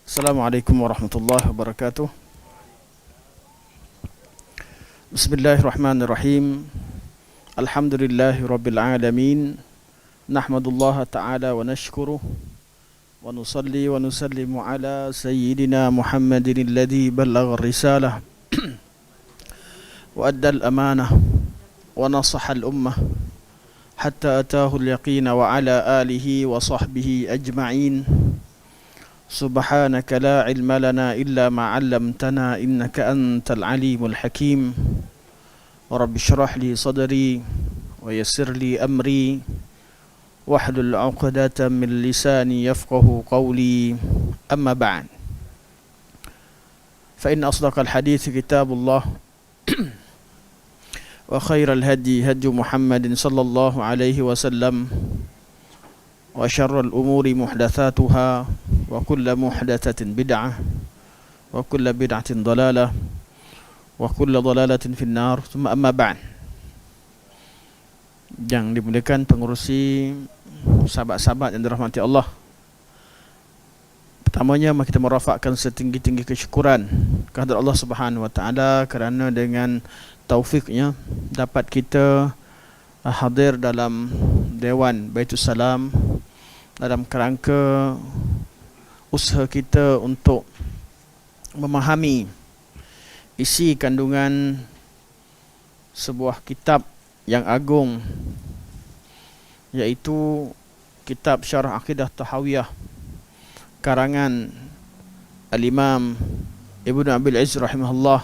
Assalamualaikum warahmatullahi wabarakatuh. Bismillahirrahmanirrahim. Alhamdulillahi rabbil alamin. Nahmadullah ta'ala wa nashkuruh wa nusalli wa nusallimu ala sayyidina Muhammadin alladhi ballagha ar-risalah wa adda al-amanah wa nasaha al-ummah hatta ataahu al-yaqin wa ala alihi wa sahbihi ajma'in. Subhanaka la ilma lana illa ma 'allamtana innaka antal alimul hakim. Rabbi shrah li sadri wa yassir li amri wahlul 'uqdatam min lisani yafqahu qawli. Amma ba'd. Fa inna asdaqal hadits kitabullah wa khairal hadi hadi Muhammadin sallallahu alaihi wasallam wa syarrul umuri muhdatsatuha wa kullu muhdatsatin bid'ah wa kullu bid'atin dhalalah wa kullu dhalalatin finnar. Tsumma amma ba'd. Yang dimuliakan pengurusi, sahabat-sahabat yang dirahmati Allah. Pertamanya mari kita merafakkan setinggi-tinggi kesyukuran kehadrat Allah Subhanahu wa taala kerana dengan taufiknya dapat kita hadir dalam Dewan Baitul Salam dalam kerangka usaha kita untuk memahami isi kandungan sebuah kitab yang agung, iaitu kitab Syarah Aqidah Tahawiyah karangan Al-Imam Ibnu Abil Izz rahimahullah,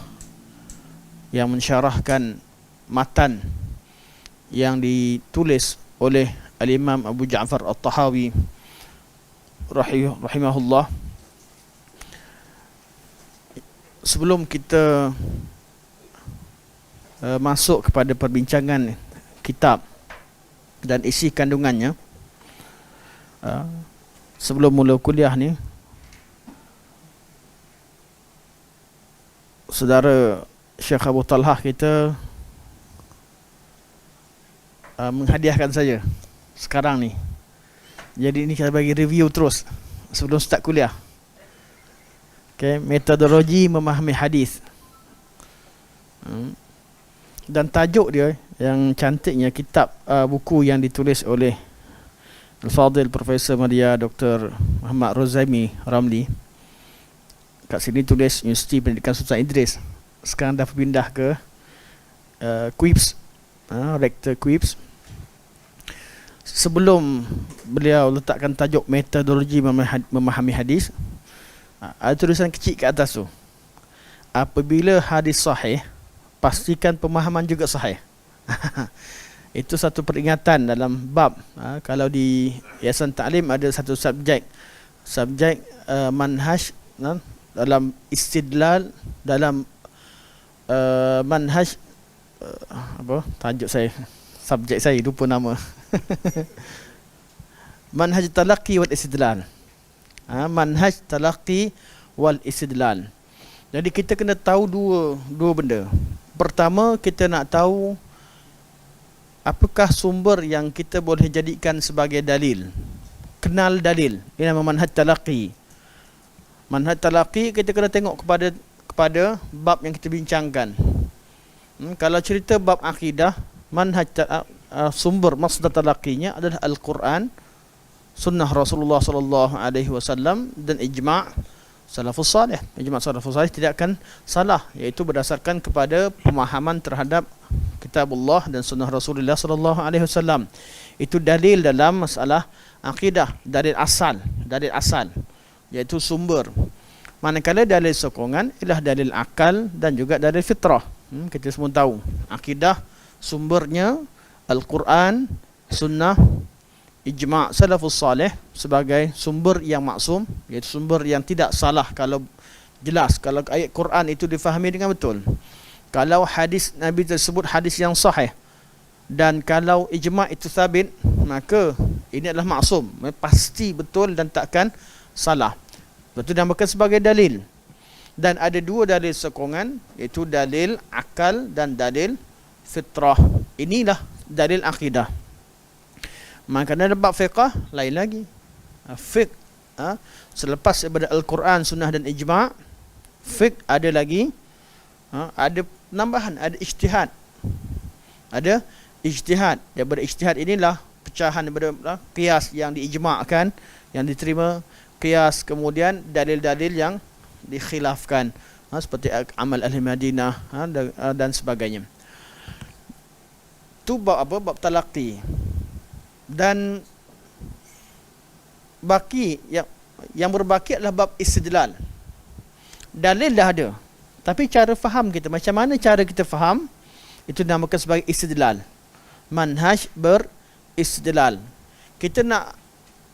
yang mensyarahkan matan yang ditulis oleh Al-Imam Abu Ja'far At-Tahawi rahimahullah. Sebelum kita masuk kepada perbincangan kitab dan isi kandungannya, sebelum mula kuliah ni, saudara Syekh Abu Talhah kita menghadiahkan saya sekarang ni. Jadi ini kita bagi review terus sebelum start kuliah. Okay, metodologi memahami hadis. Dan tajuk dia yang cantiknya, kitab buku yang ditulis oleh Al-Fadhil Profesor Madia Dr. Muhammad Rozaimi Ramli. Kat sini tulis Universiti Pendidikan Sultan Idris. Sekarang dah berpindah ke QUIPS, Rektor QUIPS. Sebelum beliau letakkan tajuk metodologi memahami hadis, ada tulisan kecil kat atas tu, apabila hadis sahih, pastikan pemahaman juga sahih. Itu satu peringatan dalam bab. Kalau di Yayasan Ta'lim ada satu subjek manhaj, dalam istidlal, dalam manhaj, apa tajuk saya, subjek saya lupa nama. Manhaj talaqi wal istidlal. Manhaj talaqi wal istidlal. Jadi kita kena tahu dua benda. Pertama, kita nak tahu apakah sumber yang kita boleh jadikan sebagai dalil. Kenal dalil. Ini nama manhaj talaqi. Manhaj talaqi, kita kena tengok kepada bab yang kita bincangkan. Kalau cerita bab akidah, manhaj sumber masdar talaqinya adalah Al-Quran, sunnah Rasulullah sallallahu alaihi wasallam dan ijma' salafus salih. Ijma' salafus salih tidak akan salah, iaitu berdasarkan kepada pemahaman terhadap kitabullah dan sunnah Rasulullah sallallahu alaihi wasallam. Itu dalil dalam masalah akidah, dalil asal, iaitu sumber. Manakala dalil sokongan ialah dalil akal dan juga dalil fitrah. Kita semua tahu akidah sumbernya Al-Quran, sunnah, ijma' salafus salih sebagai sumber yang maksum, iaitu sumber yang tidak salah kalau jelas, kalau ayat Quran itu difahami dengan betul, kalau hadis Nabi tersebut hadis yang sahih, dan kalau ijma' itu sabit, maka ini adalah maksum, pasti betul dan takkan salah. Betul dinamakan sebagai dalil. Dan ada dua dalil sokongan, iaitu dalil akal dan dalil fitrah. Inilah dalil akidah. Maka dalam bab fiqh lain lagi. Fiqh selepas daripada Al-Quran, Sunnah dan Ijma', fiqh ada lagi, ada nambahan, ada ijtihad. Ada ijtihad. Daripada ijtihad inilah pecahan daripada qiyas yang diijma'kan, yang diterima, qiyas, kemudian dalil-dalil yang dikhilafkan, seperti amal ahli Madinah, dan sebagainya. Tu bab apa? Bab talaqi. Dan baki yang berbaki adalah bab istidlal. Dalil dah ada, tapi cara faham kita, macam mana cara kita faham, itu dinamakan sebagai istidlal. Manhaj beristidlal. Kita nak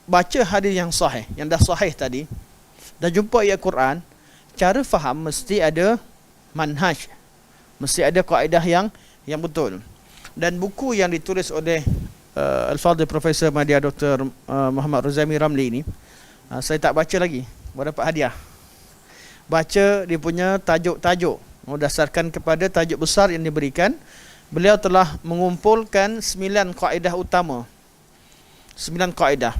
baca hadis yang sahih, yang dah sahih tadi, dah jumpa ayat Quran, cara faham mesti ada manhaj, mesti ada kaedah yang betul. Dan buku yang ditulis oleh Al-Fadhil Profesor Madya Dr. Muhammad Rozami Ramli ini, saya tak baca lagi, baru dapat hadiah. Baca dia punya tajuk-tajuk, berdasarkan kepada tajuk besar yang diberikan. Beliau telah mengumpulkan 9 kaedah utama. 9 kaedah.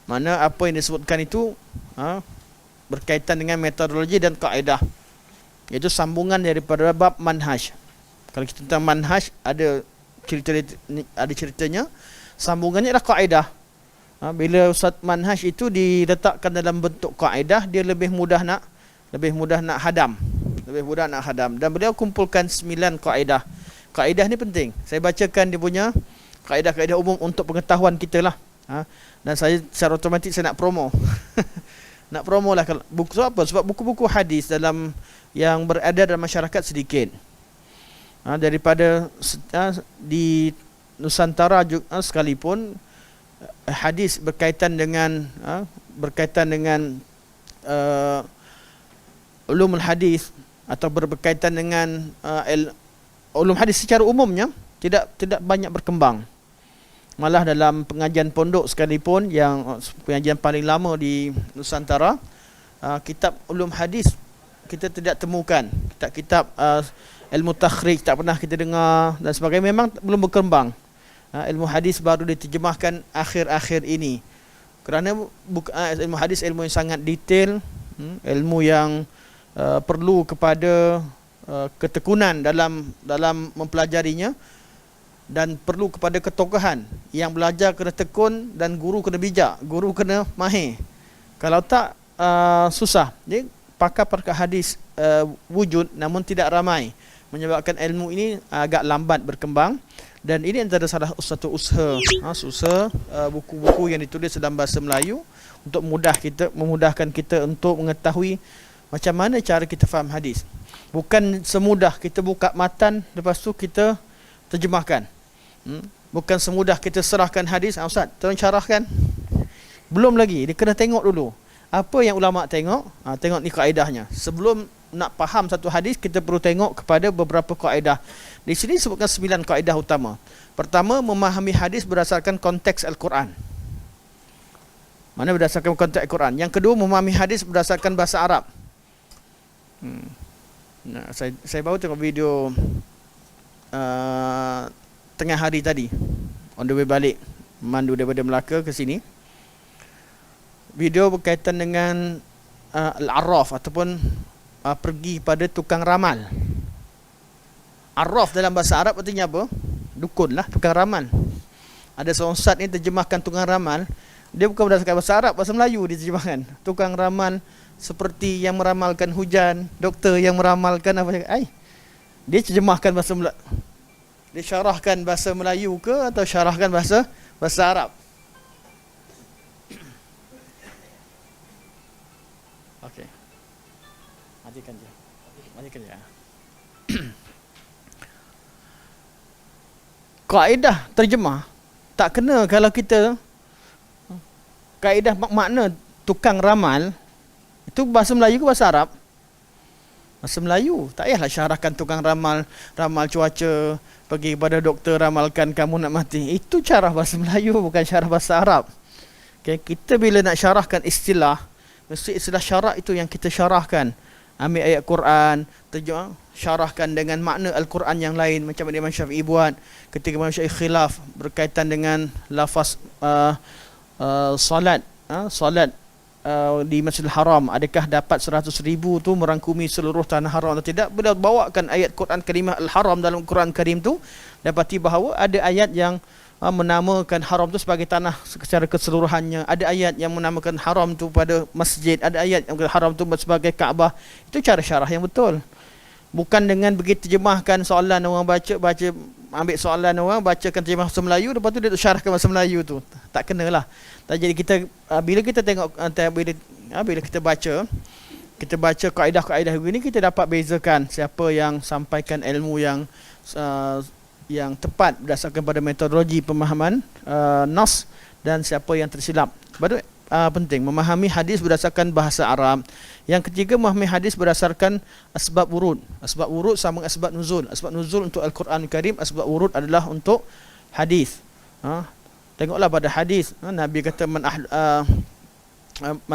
Mana apa yang disebutkan itu berkaitan dengan metodologi dan kaedah, iaitu sambungan daripada bab manhaj. Kalau kita tentang manhaj, ada ceritanya, sambungannya adalah kaedah. Bila Ustaz manhaj itu diletakkan dalam bentuk kaedah, dia lebih mudah nak hadam. Dan beliau kumpulkan 9 kaedah. Kaedah ni penting. Saya bacakan dia punya kaedah-kaedah umum untuk pengetahuan kita lah. Dan saya secara otomatik saya nak promo. Nak promo lah buku apa? Sebab buku-buku hadis dalam yang berada dalam masyarakat sedikit. Daripada di Nusantara juga, sekalipun hadis berkaitan dengan ulumul hadis atau berkaitan dengan ulum hadis secara umumnya tidak banyak berkembang. Malah dalam pengajian pondok sekalipun, yang pengajian paling lama di Nusantara, kitab ulum hadis kita tidak temukan. Kitab ilmu takhrij tak pernah kita dengar dan sebagainya. Memang belum berkembang. Ilmu hadis baru diterjemahkan akhir-akhir ini. Kerana ilmu hadis ilmu yang sangat detail, ilmu yang perlu kepada ketekunan dalam mempelajarinya, dan perlu kepada ketokohan. Yang belajar kena tekun dan guru kena bijak, guru kena mahir. Kalau tak susah. Jadi pakar-pakar hadis wujud namun tidak ramai, menyebabkan ilmu ini agak lambat berkembang. Dan ini antara salah satu usaha buku-buku yang ditulis dalam bahasa Melayu untuk memudahkan kita untuk mengetahui macam mana cara kita faham hadis. Bukan semudah kita buka matan lepas tu kita terjemahkan. Bukan semudah kita serahkan hadis, Ustaz tolong carahkan. Belum lagi, dia kena tengok dulu apa yang ulama tengok. Tengok ni kaedahnya. Sebelum nak faham satu hadis, kita perlu tengok kepada beberapa kaedah. Di sini disebutkan 9 kaedah utama. Pertama, memahami hadis berdasarkan konteks Al-Quran. Mana berdasarkan konteks Al-Quran. Yang kedua, memahami hadis berdasarkan bahasa Arab. Saya baru tengok video tengah hari tadi, on the way balik mandu daripada Melaka ke sini. Video berkaitan dengan Al-Arraf ataupun pergi pada tukang ramal. Arraf dalam bahasa Arab artinya apa? Dukun lah, tukang ramal. Ada seorang ustaz ni terjemahkan tukang ramal. Dia bukan berdasarkan bahasa Arab, bahasa Melayu diterjemahkan. Tukang ramal seperti yang meramalkan hujan, doktor yang meramalkan apa. Dia terjemahkan bahasa Melayu. Dia syarahkan bahasa Melayu ke atau syarahkan bahasa Arab? Okey. Matikan je. Kaedah terjemah tak kena kalau kita kaedah makna tukang ramal itu bahasa Melayu ke bahasa Arab? Bahasa Melayu. Tak payahlah syarahkan tukang ramal cuaca, pergi kepada doktor ramalkan kamu nak mati. Itu syarah bahasa Melayu, bukan syarah bahasa Arab. Okay, kita bila nak syarahkan istilah, mesti istilah syarak itu yang kita syarahkan. Ambil ayat Quran, terjemah, syarahkan dengan makna Al-Quran yang lain, macam Imam Syafi'i buat ketika Imam Syafi'i khilaf berkaitan dengan lafaz salat di Masjidil Haram, adakah dapat 100,000 tu merangkumi seluruh tanah haram atau tidak? Beliau bawakan ayat Quran kalimah Al-Haram dalam Quran Karim tu, dapati bahawa ada ayat yang menamakan haram tu sebagai tanah secara keseluruhannya. Ada ayat yang menamakan haram tu pada masjid, ada ayat yang haram tu sebagai Kaabah. Itu cara syarah yang betul. Bukan dengan begitu terjemahkan soalan orang baca, ambil soalan orang, bacakan terjemah bahasa Melayu, lepas tu dia syarahkan bahasa Melayu tu. Tak kenalah. Jadi kita bila kita tengok bila kita baca kaedah-kaedah begini, kita dapat bezakan siapa yang sampaikan ilmu yang tepat berdasarkan pada metodologi pemahaman nas, dan siapa yang tersilap. Baru penting memahami hadis berdasarkan bahasa Arab. Yang ketiga, memahami hadis berdasarkan asbab wurud. Asbab wurud sama asbab nuzul. Asbab nuzul untuk Al-Quran Karim, asbab wurud adalah untuk hadis. Tengoklah pada hadis, Nabi kata man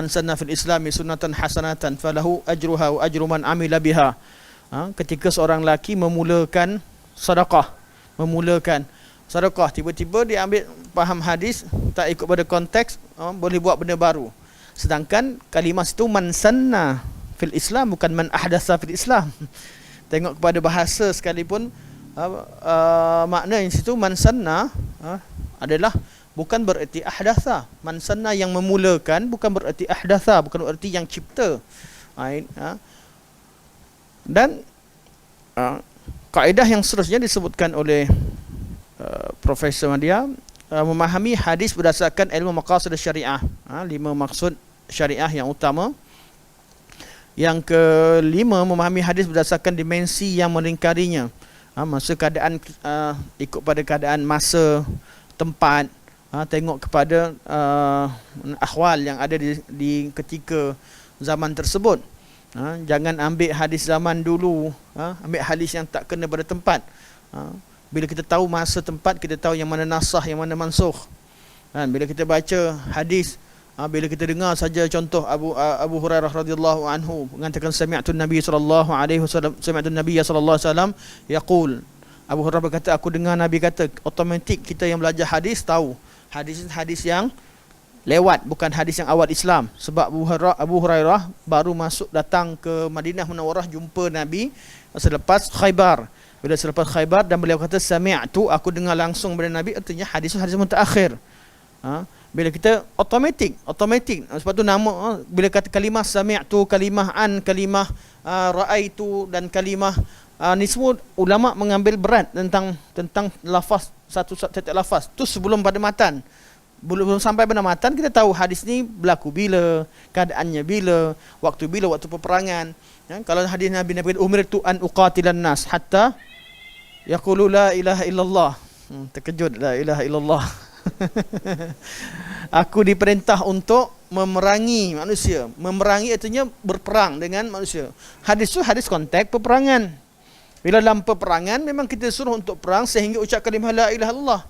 sanna fil islami sunnatan hasanatan falahu ajruha wa ajru man amila biha. Ketika seorang lelaki memulakan sedekah, tiba-tiba dia ambil faham hadis, tak ikut pada konteks, boleh buat benda baru. Sedangkan kalimah itu man sanna fil Islam, bukan man ahdatsa fil Islam. Tengok kepada bahasa sekalipun, makna yang situ man sanna adalah bukan bererti ahdatsa. Man sanna yang memulakan, bukan bererti ahdatsa, bukan bererti yang cipta. Dan kaedah yang seterusnya disebutkan oleh Profesor Madya, memahami hadis berdasarkan ilmu maqasid syariah. 5 maksud syariah yang utama. Yang kelima, memahami hadis berdasarkan dimensi yang melingkarinya. Masa keadaan, ikut pada keadaan masa, tempat, tengok kepada ahwal yang ada di ketika zaman tersebut. Jangan ambil hadis zaman dulu, ambil hadis yang tak kena pada tempat. Bila kita tahu masa tempat, kita tahu yang mana nasah, yang mana mansukh. Bila kita baca hadis, bila kita dengar saja contoh Abu Hurairah radhiyallahu anhu mengatakan sami'tu Nabi sallallahu alaihi wasallam, sami'tu Nabi sallallahu alaihi wasallam yaqul. Abu Hurairah berkata, aku dengar Nabi kata. Automatik kita yang belajar hadis tahu hadis yang lewat, bukan hadis yang awal Islam. Sebab Abu Hurairah baru masuk datang ke Madinah Munawwarah, jumpa Nabi selepas Khaybar. Bila selepas Khaybar, dan beliau kata sami'tu, aku dengar langsung dari Nabi, artinya hadis mutaakhir. Bila kita automatik. Sebab tu nama, bila kata kalimah sami'tu, kalimah an, kalimah ra'aitu, dan kalimah ni semua ulama mengambil berat tentang lafaz, satu tiap lafaz tu sebelum pada matan. Belum sampai pada matan, kita tahu hadis ni berlaku bila, keadaannya bila, waktu peperangan. Kalau hadis Nabi kata umirtu an uqatilan nas hatta yaqulu la ilaha illallah. Terkejut, la ilaha illallah. Aku diperintah untuk memerangi manusia. Memerangi artinya berperang dengan manusia. Hadis tu hadis konteks peperangan. Bila dalam peperangan memang kita suruh untuk perang sehingga ucap kalimah la ilaha illallah.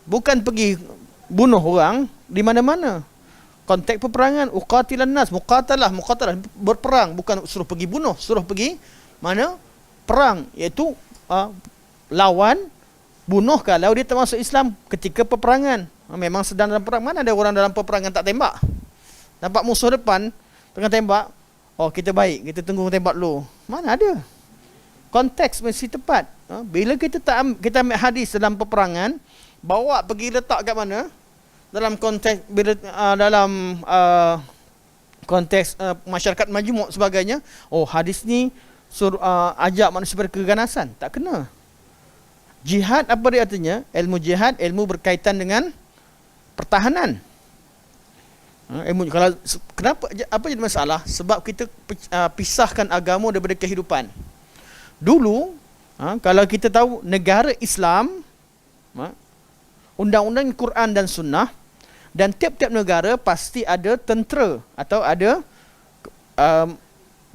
Bukan pergi bunuh orang di mana-mana. Konteks peperangan, uqatilan nas, muqatalah berperang, bukan suruh pergi bunuh, suruh pergi mana? Perang, iaitu lawan, bunuh kalau dia termasuk Islam ketika peperangan. Memang sedang dalam perang, mana ada orang dalam peperangan tak tembak? Nampak musuh depan tengah tembak, kita baik, kita tunggu tembak dulu. Mana ada? Konteks mesti tepat. Bila kita ambil hadis dalam peperangan, bawa pergi letak kat mana? Dalam konteks dalam konteks masyarakat majmuk sebagainya. Hadis ni ajak manusia berkeganasan. Tak kena. Jihad apa dia artinya? Ilmu jihad, ilmu berkaitan dengan pertahanan. Kenapa apa jadi masalah? Sebab kita pisahkan agama daripada kehidupan. Dulu kalau kita tahu negara Islam, undang-undang Quran dan Sunnah, dan tiap-tiap negara pasti ada tentera atau ada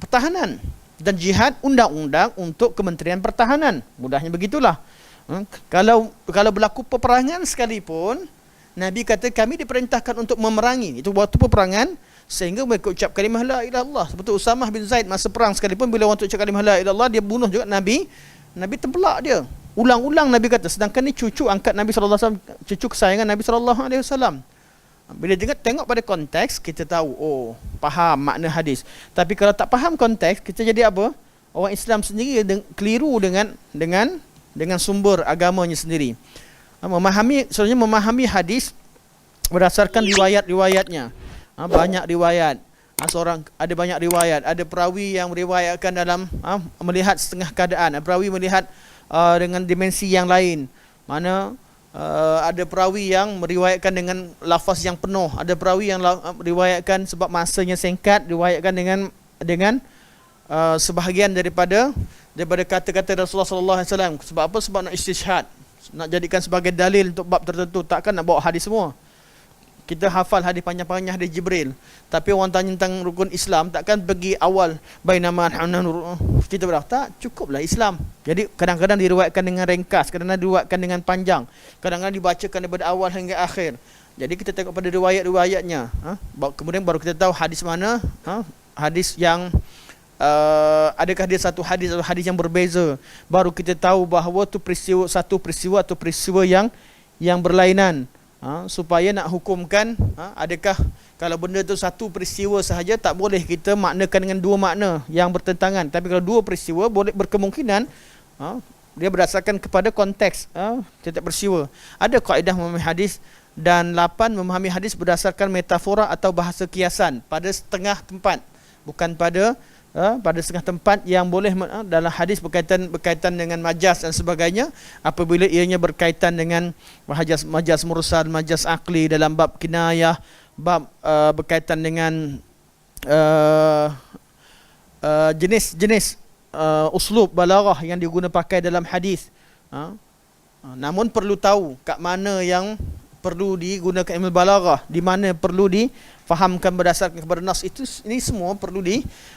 pertahanan, dan jihad undang-undang untuk Kementerian Pertahanan. Mudahnya begitulah. Kalau berlaku peperangan sekalipun, Nabi kata kami diperintahkan untuk memerangi. Itu waktu peperangan, sehingga mereka ucap kalimah la ilaha illallah. Seperti Usamah bin Zaid masa perang sekalipun, bila orang ucap kalimah la ilaha illallah, dia bunuh juga Nabi tempelak dia. Ulang-ulang Nabi kata, sedangkan ni cucu angkat Nabi SAW, cucu kesayangan Nabi SAW. Bila tengok pada konteks, kita tahu, oh, faham makna hadis. Tapi kalau tak faham konteks, kita jadi apa? Orang Islam sendiri keliru dengan sumber agamanya sendiri. Sebenarnya memahami hadis berdasarkan riwayat-riwayatnya. Banyak riwayat. Ada banyak riwayat. Ada perawi yang meriwayatkan dalam melihat setengah keadaan. Perawi melihat dengan dimensi yang lain. Mana ada perawi yang meriwayatkan dengan lafaz yang penuh. Ada perawi yang meriwayatkan sebab masanya singkat, riwayatkan dengan sebahagian daripada kata-kata Rasulullah sallallahu alaihi wasallam. Sebab apa? Sebab nak istishhad, nak jadikan sebagai dalil untuk bab tertentu. Takkan nak bawa hadis semua. Kita hafal hadis panjang-panjang hadis Jibril, tapi orang tanya tentang rukun Islam, takkan pergi awal bainama kita berkata tak cukuplah Islam. Jadi kadang-kadang diriwayatkan dengan ringkas, kadang-kadang diriwayatkan dengan panjang, kadang-kadang dibacakan daripada awal hingga akhir. Jadi kita tengok pada riwayat-riwayatnya, kemudian baru kita tahu hadis mana, hadis yang adakah dia satu hadis atau hadis yang berbeza. Baru kita tahu bahawa tu satu peristiwa atau peristiwa yang berlainan. Supaya nak hukumkan, adakah kalau benda tu satu peristiwa sahaja, tak boleh kita maknakan dengan dua makna yang bertentangan. Tapi kalau dua peristiwa, boleh berkemungkinan dia berdasarkan kepada konteks setiap peristiwa. Ada kaedah memahami hadis, dan 8 memahami hadis berdasarkan metafora atau bahasa kiasan pada setengah tempat, bukan pada setengah tempat yang boleh dalam hadis berkaitan dengan majaz dan sebagainya. Apabila ianya berkaitan dengan majaz mursal, majaz akli dalam bab kinayah, bab berkaitan dengan jenis-jenis uslub balaghah yang digunakan pakai dalam hadis. Namun perlu tahu kat mana yang perlu digunakan ilmu balaghah, di mana perlu difahamkan berdasarkan kepada nas. Ini semua perlu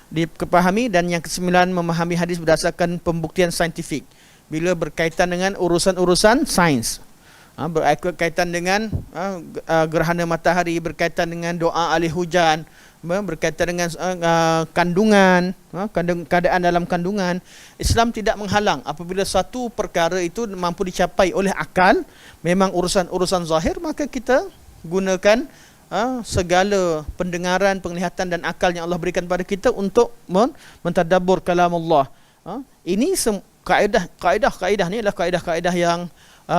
dipahami. Dan yang ke-9, memahami hadis berdasarkan pembuktian saintifik. Bila berkaitan dengan urusan-urusan sains, berkaitan dengan gerhana matahari, berkaitan dengan doa ahli hujan, berkaitan dengan kandungan, keadaan dalam kandungan. Islam tidak menghalang apabila satu perkara itu mampu dicapai oleh akal, memang urusan zahir, maka kita gunakan segala pendengaran, penglihatan dan akal yang Allah berikan pada kita untuk mentadabbur kalam Allah. Ini kaedah ni adalah kaedah-kaedah yang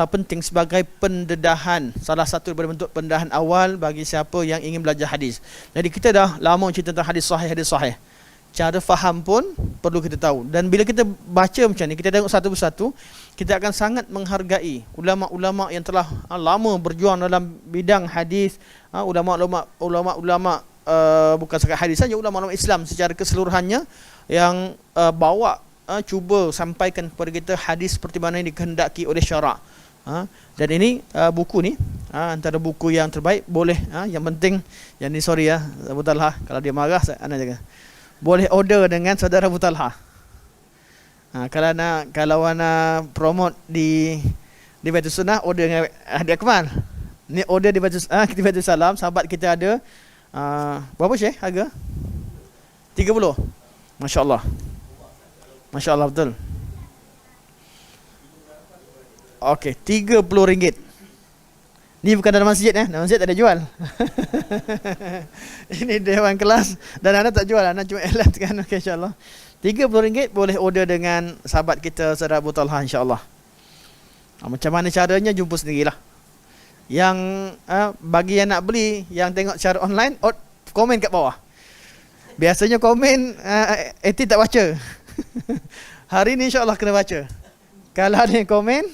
penting sebagai pendedahan, salah satu daripada bentuk pendedahan awal bagi siapa yang ingin belajar hadis. Jadi kita dah lama cerita tentang hadis sahih. Cara faham pun perlu kita tahu. Dan bila kita baca macam ni, kita tengok satu persatu, kita akan sangat menghargai ulama-ulama yang telah lama berjuang dalam bidang hadis, ulama-ulama bukan sekadar hadis saja, ulama-ulama Islam secara keseluruhannya yang cuba sampaikan kepada kita hadis seperti mana yang dikehendaki oleh syarak. Dan ini buku ni antara buku yang terbaik. Boleh yang penting, yang ni sorry Abu Talha, kalau dia marah ana jaga. Boleh order dengan saudara Abu Talha. Kalau nak promote di Baitul Sunnah, order dengan Hadi Akmal. Ni order di Baitul Salam, sahabat kita ada berapa Syekh harga? 30. Masya-Allah. Masya-Allah, betul. Okey, RM30. Ni bukan dalam masjid dalam masjid tak ada jual. Ini dewan kelas dan anda tak jual, anda cuma elatkan. Okey, insya-Allah. RM30 boleh order dengan sahabat kita Saudara Abu Talha, insya-Allah. Macam mana caranya, jumpa sendirilah. Yang bagi yang nak beli, yang tengok secara online, komen kat bawah. Biasanya komen Eti tak baca. Hari ni insya-Allah kena baca. Kalau ada yang komen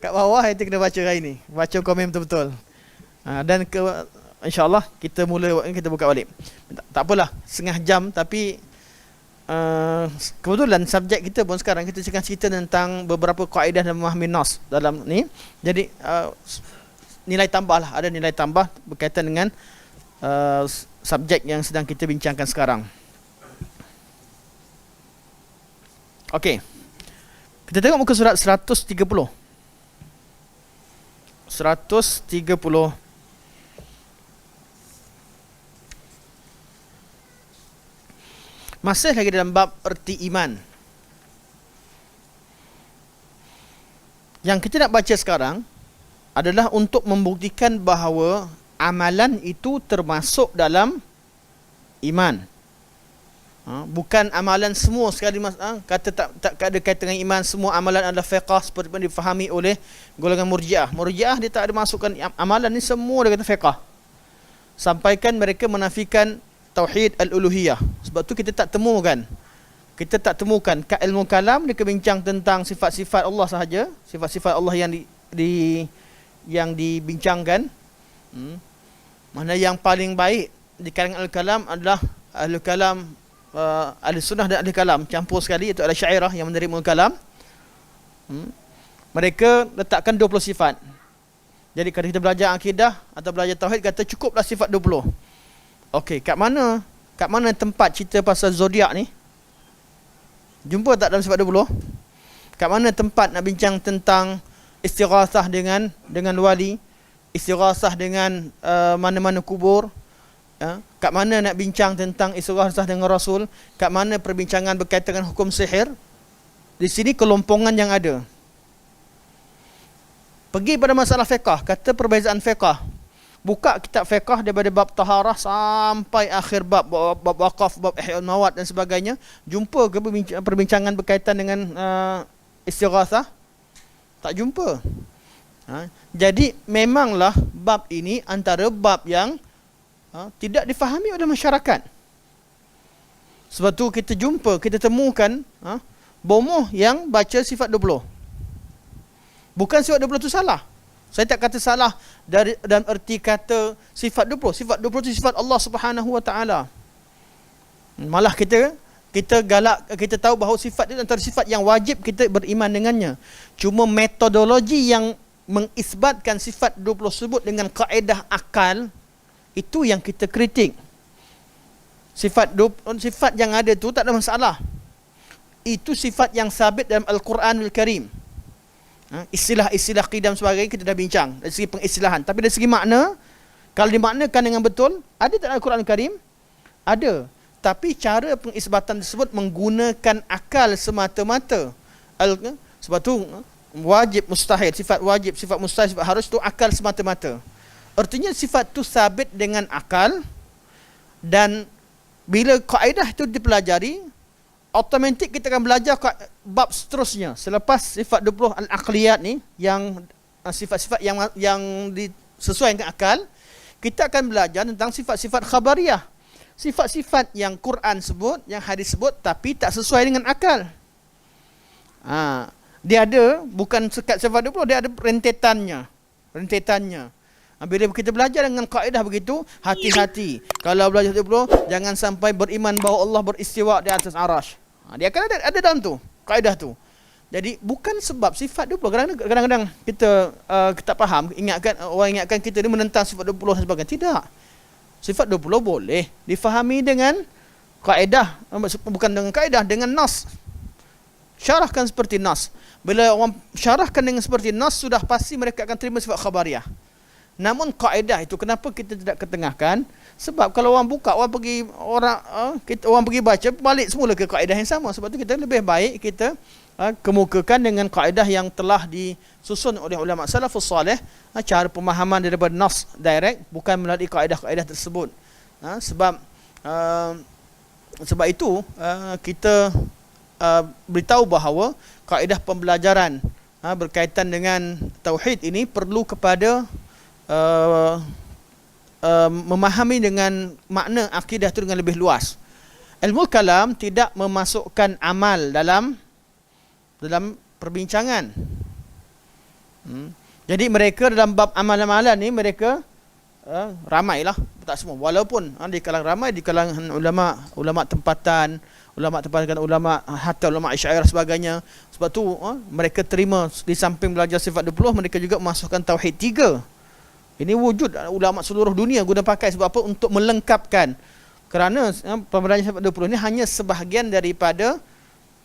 kat bawah, Eti kena baca hari ni. Baca komen betul-betul. Dan insya-Allah kita buka balik. Tak apalah, setengah jam, tapi kebetulan subjek kita pun sekarang kita cerita tentang beberapa kaedah dan memahami nas dalam ni. Jadi nilai tambah lah, ada nilai tambah berkaitan dengan subjek yang sedang kita bincangkan sekarang. Okey. Kita tengok muka surat 130. 130. Masih lagi dalam bab erti iman. Yang kita nak baca sekarang adalah untuk membuktikan bahawa amalan itu termasuk dalam iman. Bukan amalan semua sekali kata tak ada kaitan dengan iman, semua amalan adalah fiqh seperti yang difahami oleh golongan Murji'ah. Murji'ah dia tak ada masukkan amalan ni semua dia kata fiqh. Sampaikan mereka menafikan tauhid al-uluhiyah. Sebab tu kita tak temukan ilmu kalam dia bincang tentang sifat-sifat Allah sahaja, sifat-sifat Allah yang dibincangkan. Mana yang paling baik di kalangan al-kalam adalah ahli kalam, ahli sunnah dan ahli kalam campur sekali, iaitu al-Asy'ariyah yang menerima kalam. Mereka letakkan 20 sifat. Jadi kalau kita belajar akidah atau belajar tauhid, kata cukuplah sifat 20. Okey, kat mana tempat cerita pasal zodiak ni? Jumpa tak dalam sifat 20? Kat mana tempat nak bincang tentang istighathah dengan wali, istighathah dengan mana-mana kubur? Kat mana nak bincang tentang istighathah dengan Rasul? Kat mana perbincangan berkaitan dengan hukum sihir? Di sini kelompongan yang ada. Pergi pada masalah fiqh, kata perbezaan fiqh. Buka kitab fiqh daripada bab taharah sampai akhir bab waqaf, bab ihya'ul mawat dan sebagainya. Jumpa ke perbincangan berkaitan dengan istighathah? Tak jumpa. Jadi memanglah bab ini antara bab yang tidak difahami oleh masyarakat. Sebab tu kita temukan bomoh yang baca sifat 20. Bukan sifat 20 tu salah. Saya tak kata salah dalam erti kata sifat 20. Sifat 20 itu sifat Allah Subhanahu Wa Taala. Malah kita galak, kita tahu bahawa sifat itu antara sifat yang wajib kita beriman dengannya. Cuma metodologi yang mengisbatkan sifat 20 tersebut dengan kaedah akal, itu yang kita kritik. Sifat yang ada tu tak ada masalah. Itu sifat yang sabit dalam Al-Quranul Karim. Istilah-istilah qidam sebagainya kita dah bincang dari segi pengistilahan. Tapi dari segi makna, kalau dimaknakan dengan betul, ada tak dalam Al-Quranul Karim? Ada. Tapi cara pengisbatan tersebut menggunakan akal semata-mata. Sebab tu wajib, mustahil, sifat wajib, sifat mustahil, sifat harus tu akal semata-mata. Artinya sifat tu sabit dengan akal, dan bila kaedah itu dipelajari, automatik kita akan belajar bab seterusnya. Selepas sifat 20 al-aqliyat ni, yang sifat-sifat yang sesuai dengan akal, kita akan belajar tentang sifat-sifat khabariyah. Sifat-sifat yang Quran sebut, yang hadis sebut, tapi tak sesuai dengan akal. Dia ada, bukan sekat sifat 20, dia ada rentetannya. Bila kita belajar dengan kaedah begitu, hati-hati. Kalau belajar 20, jangan sampai beriman bahawa Allah beristiwa di atas arash. Dia akan ada dalam tu, kaedah tu. Jadi bukan sebab sifat 20. Kadang-kadang kita tak faham, orang ingatkan kita ni menentang sifat 20 dan sebagainya. Tidak. Sifat 20 boleh difahami dengan kaedah, bukan dengan kaedah, dengan nas. Syarahkan seperti nas. Bila orang syarahkan dengan seperti nas, sudah pasti mereka akan terima sifat khabariyah. Namun kaedah itu kenapa kita tidak ketengahkan? Sebab kalau orang buka, orang pergi baca, balik semula ke kaedah yang sama. Sebab tu kita lebih baik kita kemukakan dengan kaedah yang telah disusun oleh ulama salafus salih, cara pemahaman daripada nas direct, bukan melalui kaedah-kaedah tersebut. Sebab itu kita beritahu bahawa kaedah pembelajaran berkaitan dengan tauhid ini perlu kepada memahami dengan makna akidah itu dengan lebih luas. Ilmu kalam tidak memasukkan amal dalam perbincangan. Jadi mereka dalam bab amal-amalan ni mereka ramailah, tak semua. Walaupun di kalangan ramai, di kalangan ulama tempatan, ulama hatta ulama Asy'ariyah sebagainya. Sebab tu mereka terima di samping belajar sifat 20, mereka juga memasukkan tauhid 3. Ini wujud ulama seluruh dunia guna pakai. Sebab apa? Untuk melengkapkan. Kerana pembelajaran sifat 20 ini hanya sebahagian daripada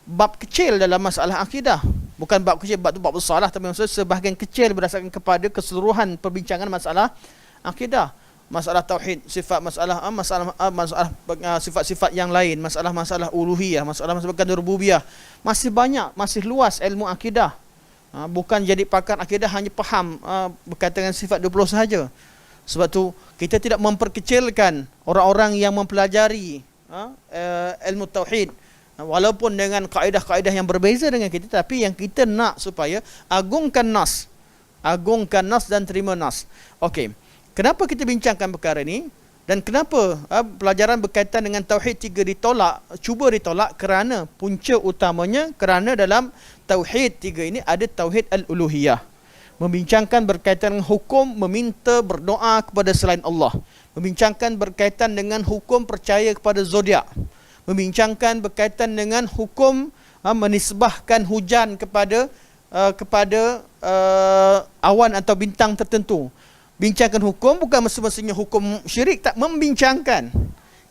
bab kecil dalam masalah akidah. Bukan bab kecil, bab tu bab besar lah, tapi maksudnya sebahagian kecil berdasarkan kepada keseluruhan perbincangan masalah akidah. Masalah tauhid, sifat masalah sifat-sifat yang lain, masalah-masalah uluhiyah, masalah-masalah rububiyah. Masih banyak, masih luas ilmu akidah. Bukan jadi pakar akidah hanya faham berkaitan dengan sifat 20 sahaja. Sebab tu kita tidak memperkecilkan orang-orang yang mempelajari ilmu tauhid, walaupun dengan kaedah-kaedah yang berbeza dengan kita, tapi yang kita nak supaya agungkan nas dan terima nas. Okey, kenapa kita bincangkan perkara ini dan kenapa pelajaran berkaitan dengan tauhid 3 cuba ditolak? Kerana punca utamanya kerana dalam tauhid 3 ini ada tauhid al-uluhiyah, membincangkan berkaitan dengan hukum meminta berdoa kepada selain Allah, membincangkan berkaitan dengan hukum percaya kepada zodiak, membincangkan berkaitan dengan hukum menisbahkan hujan kepada awan atau bintang tertentu. Bincangkan hukum bukan semestinya hukum syirik, tak, membincangkan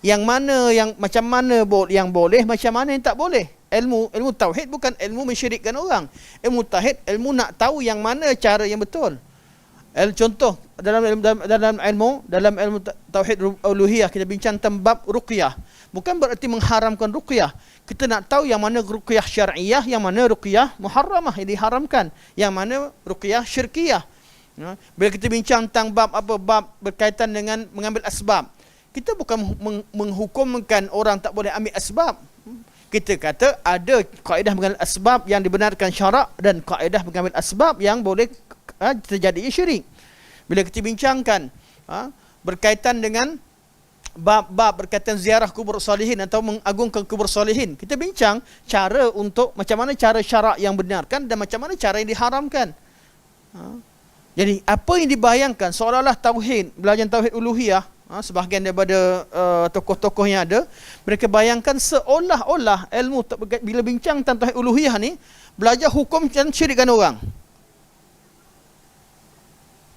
yang mana yang macam mana yang boleh, macam mana yang tak boleh. Ilmu tauhid bukan ilmu mensyirikkan orang. Ilmu tauhid ilmu nak tahu yang mana cara yang betul. Contoh dalam ilmu tauhid uluhiyah kita bincang tentang bab ruqyah. Bukan berarti mengharamkan ruqyah. Kita nak tahu yang mana ruqyah syar'iyah, yang mana ruqyah muharramah yang diharamkan, yang mana ruqyah syirkiyah. Bila kita bincang tentang bab berkaitan dengan mengambil asbab, kita bukan menghukumkan orang tak boleh ambil asbab. Kita kata ada kaedah mengambil asbab yang dibenarkan syarak dan kaedah mengambil asbab yang boleh terjadi syirik. Bila kita bincangkan berkaitan dengan bab berkaitan ziarah kubur salihin atau mengagungkan kubur salihin, kita bincang cara untuk macam mana cara syarak yang benarkan dan macam mana cara yang diharamkan. Jadi apa yang dibayangkan seolah-olah tauhid, belajar tauhid uluhiyah, sebahagian daripada tokoh-tokoh yang ada, mereka bayangkan seolah-olah ilmu bila bincang tentang tauhid uluhiyah ni belajar hukum dan syirikkan orang.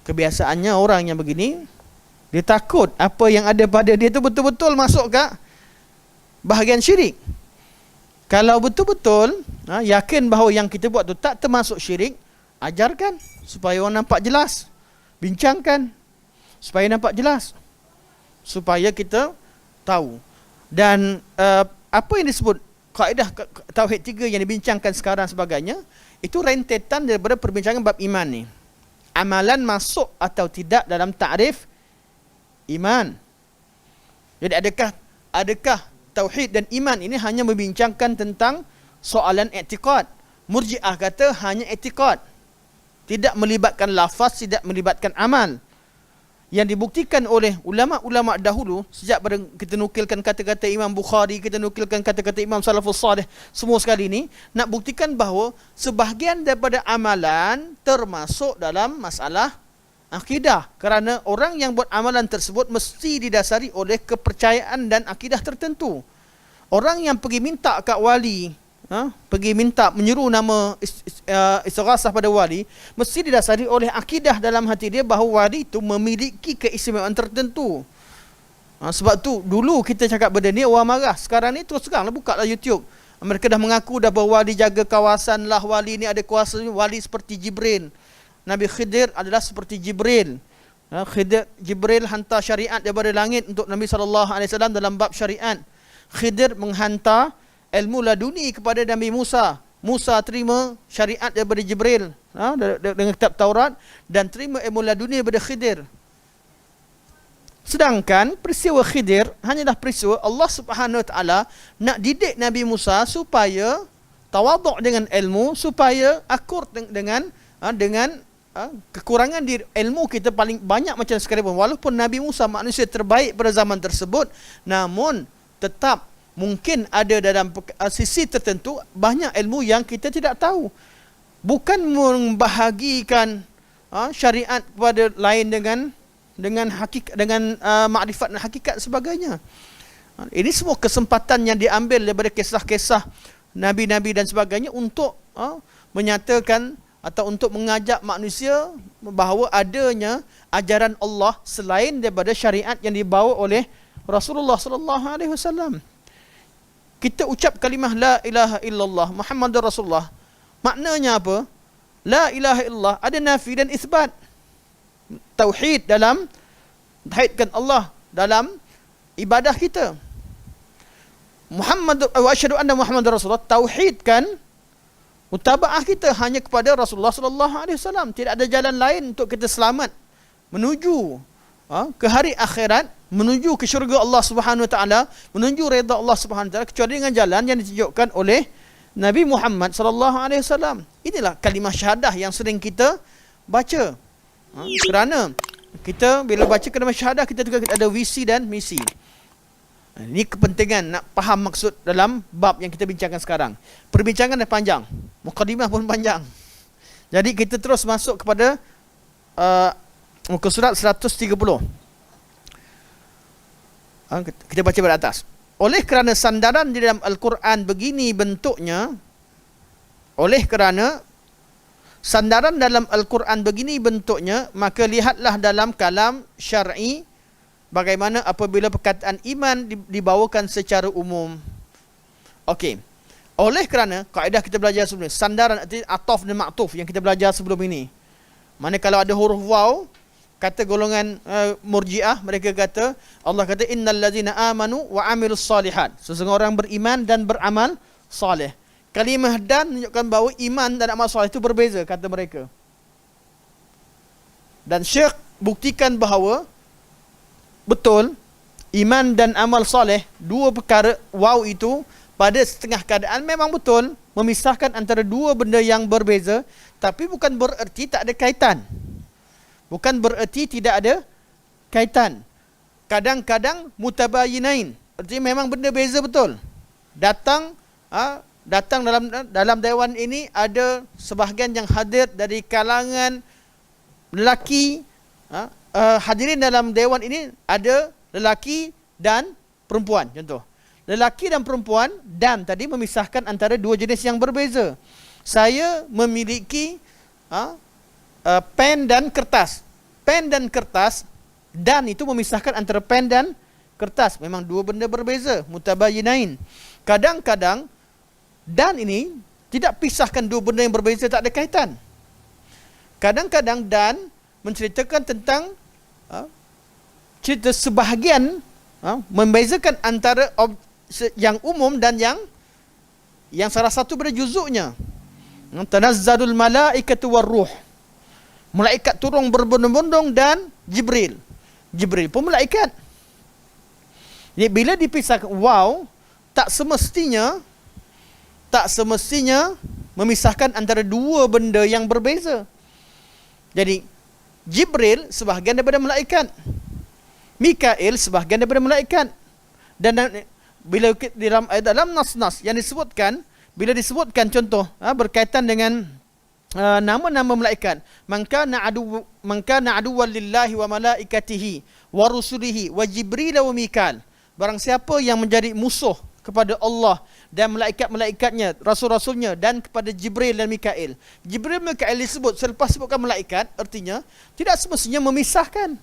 Kebiasaannya orang yang begini, dia takut apa yang ada pada dia tu betul-betul masuk ke bahagian syirik. Kalau betul-betul yakin bahawa yang kita buat tu tak termasuk syirik, ajarkan supaya orang nampak jelas. Bincangkan supaya nampak jelas, supaya kita tahu. Dan apa yang disebut kaedah tauhid 3 yang dibincangkan sekarang sebagainya, itu rentetan daripada perbincangan bab iman ni. Amalan masuk atau tidak dalam takrif iman. Jadi adakah tauhid dan iman ini hanya membincangkan tentang soalan i'tiqad? Murji'ah kata hanya i'tiqad, tidak melibatkan lafaz, tidak melibatkan amal. Yang dibuktikan oleh ulama-ulama dahulu, sejak kita nukilkan kata-kata Imam Bukhari, kita nukilkan kata-kata Imam Salafus Salih, semua sekali ini nak buktikan bahawa sebahagian daripada amalan termasuk dalam masalah akidah. Kerana orang yang buat amalan tersebut mesti didasari oleh kepercayaan dan akidah tertentu. Orang yang pergi minta kat wali, pergi minta menyeru nama istighasah pada wali, mesti didasari oleh akidah dalam hati dia bahawa wali itu memiliki keistimewaan tertentu. Sebab tu dulu kita cakap benda ni orang marah. Sekarang ni terus terang lah, buka lah YouTube. Mereka dah mengaku dah bahawa wali jaga kawasan lah, wali ni ada kuasa, wali seperti Jibril. Nabi Khidir adalah seperti Jibril. Jibril hantar syariat daripada langit untuk Nabi SAW dalam bab syariat. Khidir menghantar ilmu laduni kepada Nabi Musa. Musa terima syariat daripada Jibril dengan kitab Taurat dan terima ilmu laduni daripada Khidir. Sedangkan peristiwa Khidir hanyalah peristiwa Allah Subhanahu Wa Taala nak didik Nabi Musa supaya tawaduk dengan ilmu, supaya akur dengan kekurangan di ilmu kita paling banyak macam sekarang pun. Walaupun Nabi Musa manusia terbaik pada zaman tersebut, namun tetap mungkin ada dalam sisi tertentu banyak ilmu yang kita tidak tahu. Bukan membahagikan syariat kepada lain dengan hakikat, dengan makrifat dan hakikat sebagainya. Ini semua kesempatan yang diambil daripada kisah-kisah nabi-nabi dan sebagainya untuk menyatakan atau untuk mengajak manusia bahawa adanya ajaran Allah selain daripada syariat yang dibawa oleh Rasulullah sallallahu alaihi wasallam. Kita ucap kalimah la ilaha illallah Muhammadur Rasulullah. Maknanya apa? La ilaha illallah ada nafi dan isbat. Tauhid dalam tauhidkan Allah dalam ibadah kita. Muhammad wa asyhadu anna Muhammadar Rasulullah, tauhidkan mutabaah kita hanya kepada Rasulullah sallallahu alaihi wasallam. Tidak ada jalan lain untuk kita selamat menuju ke hari akhirat, menuju ke syurga Allah Subhanahu Wa Taala, menuju redha Allah Subhanahu Wa Taala, kecuali dengan jalan yang ditunjukkan oleh Nabi Muhammad sallallahu alaihi wasallam. Inilah kalimah syahadah yang sering kita baca. Kerana kita bila baca kalimah syahadah, kita juga ada visi dan misi. Ini kepentingan nak faham maksud dalam bab yang kita bincangkan sekarang. Perbincangan dah panjang, mukadimah pun panjang. Jadi kita terus masuk kepada muka surat 130. Kita baca pada atas. Oleh kerana sandaran di dalam Al-Quran begini bentuknya, oleh kerana sandaran dalam Al-Quran begini bentuknya, maka lihatlah dalam kalam syar'i bagaimana apabila perkataan iman dibawakan secara umum. Okey. Oleh kerana kaedah kita belajar sebelum ini, sandaran artinya ataf dan ma'tuf yang kita belajar sebelum ini. Mana kalau ada huruf waw, kata golongan Murji'ah, mereka kata, Allah kata innal ladzina amanu wa amilus solihat, sesungguhnya orang beriman dan beramal soleh. Kalimah dan menunjukkan bahawa iman dan amal soleh itu berbeza, kata mereka. Dan Syekh buktikan bahawa betul iman dan amal soleh, dua perkara waw itu pada setengah keadaan memang betul memisahkan antara dua benda yang berbeza, tapi bukan bererti tak ada kaitan. Bukan bererti tidak ada kaitan. Kadang-kadang mutabayinain, artinya memang benda beza betul. Datang dalam dewan ini ada sebahagian yang hadir dari kalangan lelaki. Hadirin dalam dewan ini ada lelaki dan perempuan, contoh. Lelaki dan perempuan, dan tadi memisahkan antara dua jenis yang berbeza. Saya memiliki pen dan kertas. Pen dan kertas, dan itu memisahkan antara pen dan kertas. Memang dua benda berbeza, mutabayinain. Kadang-kadang dan ini tidak pisahkan dua benda yang berbeza, tak ada kaitan. Kadang-kadang dan menceritakan tentang cerita sebahagian, membezakan antara yang umum dan yang salah satu pada juzuknya. Tanazzalul malaikatu warruh, malaikat turun berbondong-bondong, dan Jibril pun malaikat. Jadi bila dipisahkan wow, tak semestinya memisahkan antara dua benda yang berbeza. Jadi Jibril sebahagian daripada malaikat, Mikail sebahagian daripada malaikat. Dan bila dalam nas-nas yang disebutkan, bila disebutkan contoh berkaitan dengan nama-nama malaikat, man kana aduwwan lillahi wa malaikatihi wa rusulihi wa Jibril wa Mikail, barang siapa yang menjadi musuh kepada Allah dan malaikat-malaikatnya, rasul-rasulnya, dan kepada Jibril dan Mikail. Jibril dan Mikail disebut selepas sebutkan malaikat, artinya tidak semestinya memisahkan.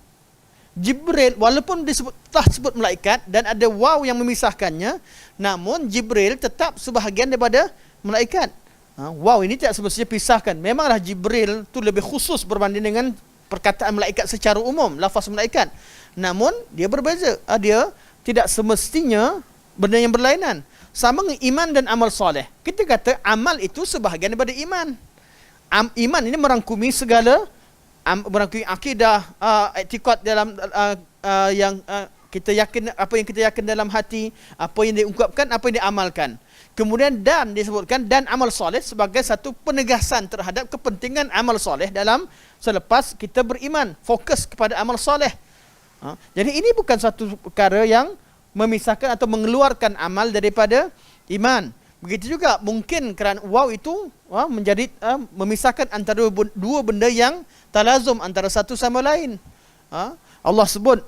Jibril walaupun telah sebut malaikat dan ada waw yang memisahkannya, namun Jibril tetap sebahagian daripada malaikat. Waw ini tidak semestinya pisahkan. Memanglah Jibril tu lebih khusus berbanding dengan perkataan malaikat secara umum, lafaz malaikat. Namun dia berbeza. Dia tidak semestinya benda yang berlainan. Sama dengan iman dan amal soleh. Kita kata amal itu sebahagian daripada iman. Iman ini merangkumi segala, merangkumi akidah, i'tiqad dalam yang kita yakin, apa yang kita yakin dalam hati, apa yang diungkapkan, apa yang diamalkan. Kemudian dan disebutkan dan amal soleh sebagai satu penegasan terhadap kepentingan amal soleh dalam selepas kita beriman, fokus kepada amal soleh. Jadi ini bukan satu perkara yang memisahkan atau mengeluarkan amal daripada iman. Begitu juga mungkin kerana waw itu menjadi memisahkan antara dua benda yang talazum antara satu sama lain. Allah sebut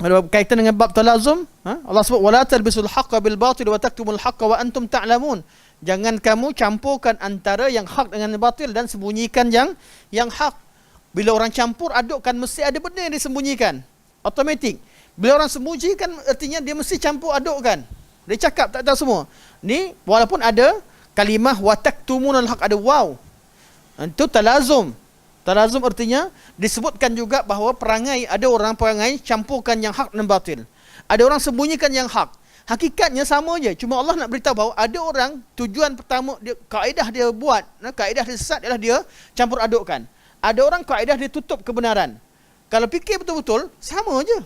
berkaitan dengan bab talazum, Allah sebut wala talbisul haqqa bil batil wa taktumul haqqa wa antum ta'lamun. Jangan kamu campurkan antara yang hak dengan batil dan sembunyikan yang hak. Bila orang campur adukkan, mesti ada benda yang disembunyikan. Automatik. Bila orang sembunyikan, artinya dia mesti campur adukkan. Dia cakap tak tahu semua. Ni walaupun ada kalimah wa taktumunal haq, ada waw, itu talazum. Talazum artinya disebutkan juga bahawa perangai, ada orang perangai campurkan yang hak dan batil. Ada orang sembunyikan yang hak. Hakikatnya sama je. Cuma Allah nak beritahu bahawa ada orang tujuan pertama dia, kaedah dia buat, kaedah dia sesat ialah dia campur adukkan. Ada orang kaedah dia tutup kebenaran. Kalau fikir betul-betul, sama je.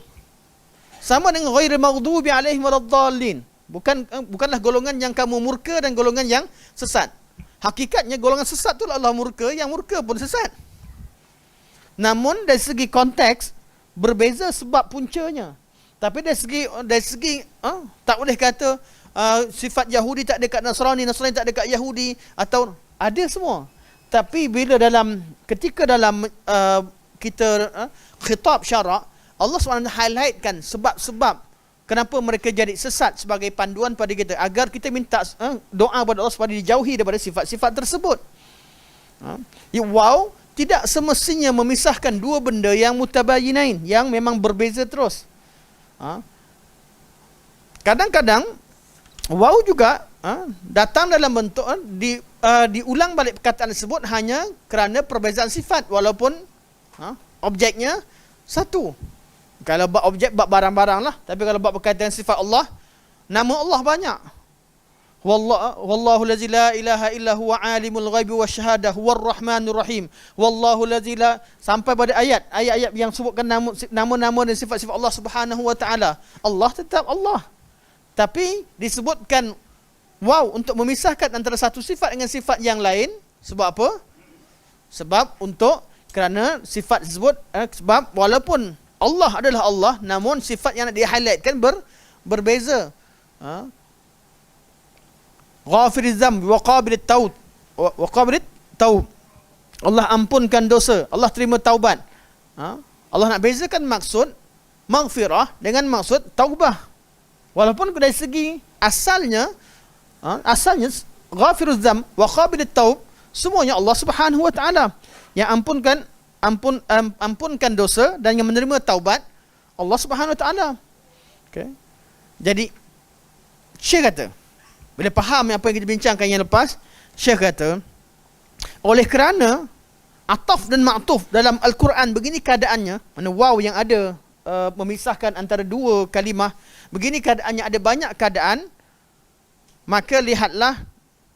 Sama dengan ghairil maghdubi alaihim waladdallin. Bukanlah golongan yang kamu murka dan golongan yang sesat. Hakikatnya golongan sesat tu Allah murka, yang murka pun sesat. Namun dari segi konteks berbeza sebab puncanya. Tapi dari segi tak boleh kata sifat Yahudi tak ada kat Nasrani, Nasrani tak ada kat Yahudi, atau ada semua. Tapi bila ketika dalam kita khitab syarak, Allah SWT highlightkan sebab-sebab kenapa mereka jadi sesat sebagai panduan pada kita, agar kita minta doa kepada Allah supaya dijauhi daripada sifat-sifat tersebut. Wow, tidak semestinya memisahkan dua benda yang mutabayinain, yang memang berbeza terus. Kadang-kadang wow juga datang dalam bentuk diulang balik perkataan tersebut hanya kerana perbezaan sifat, walaupun objeknya satu. Kalau bab objek, bab barang-barang lah. Tapi kalau bab berkaitan sifat Allah, nama Allah banyak. Wallahu lazi la ilaha illa huwa alimul ghaibi wasyahadah huwar rahmanur rahim. Wallahu lazi la, sampai pada ayat-ayat yang sebutkan nama-nama dan sifat-sifat Allah Subhanahu wa taala. Allah tetap Allah. Tapi disebutkan wow untuk memisahkan antara satu sifat dengan sifat yang lain. Sebab apa? Sebab kerana sifat tersebut sebab walaupun Allah adalah Allah, namun sifat yang nak di-highlightkan berbeza. Ghafiriz dzambi wa qabilit taub wa qabilit taub. Allah ampunkan dosa, Allah terima taubat. Allah nak bezakan maksud maghfirah dengan maksud taubah. Walaupun dari segi asalnya ghafiruz dzambi wa qabilit taub, semuanya Allah Subhanahu wa taala yang ampunkan dosa dan yang menerima taubat, Allah Subhanahu wa taala. Okey. Jadi Syekh kata, bila faham apa yang kita bincangkan yang lepas, Syekh kata, oleh kerana ataf dan ma'tuf dalam Al-Quran begini keadaannya, mana wow yang ada memisahkan antara dua kalimah, begini keadaannya, ada banyak keadaan, maka lihatlah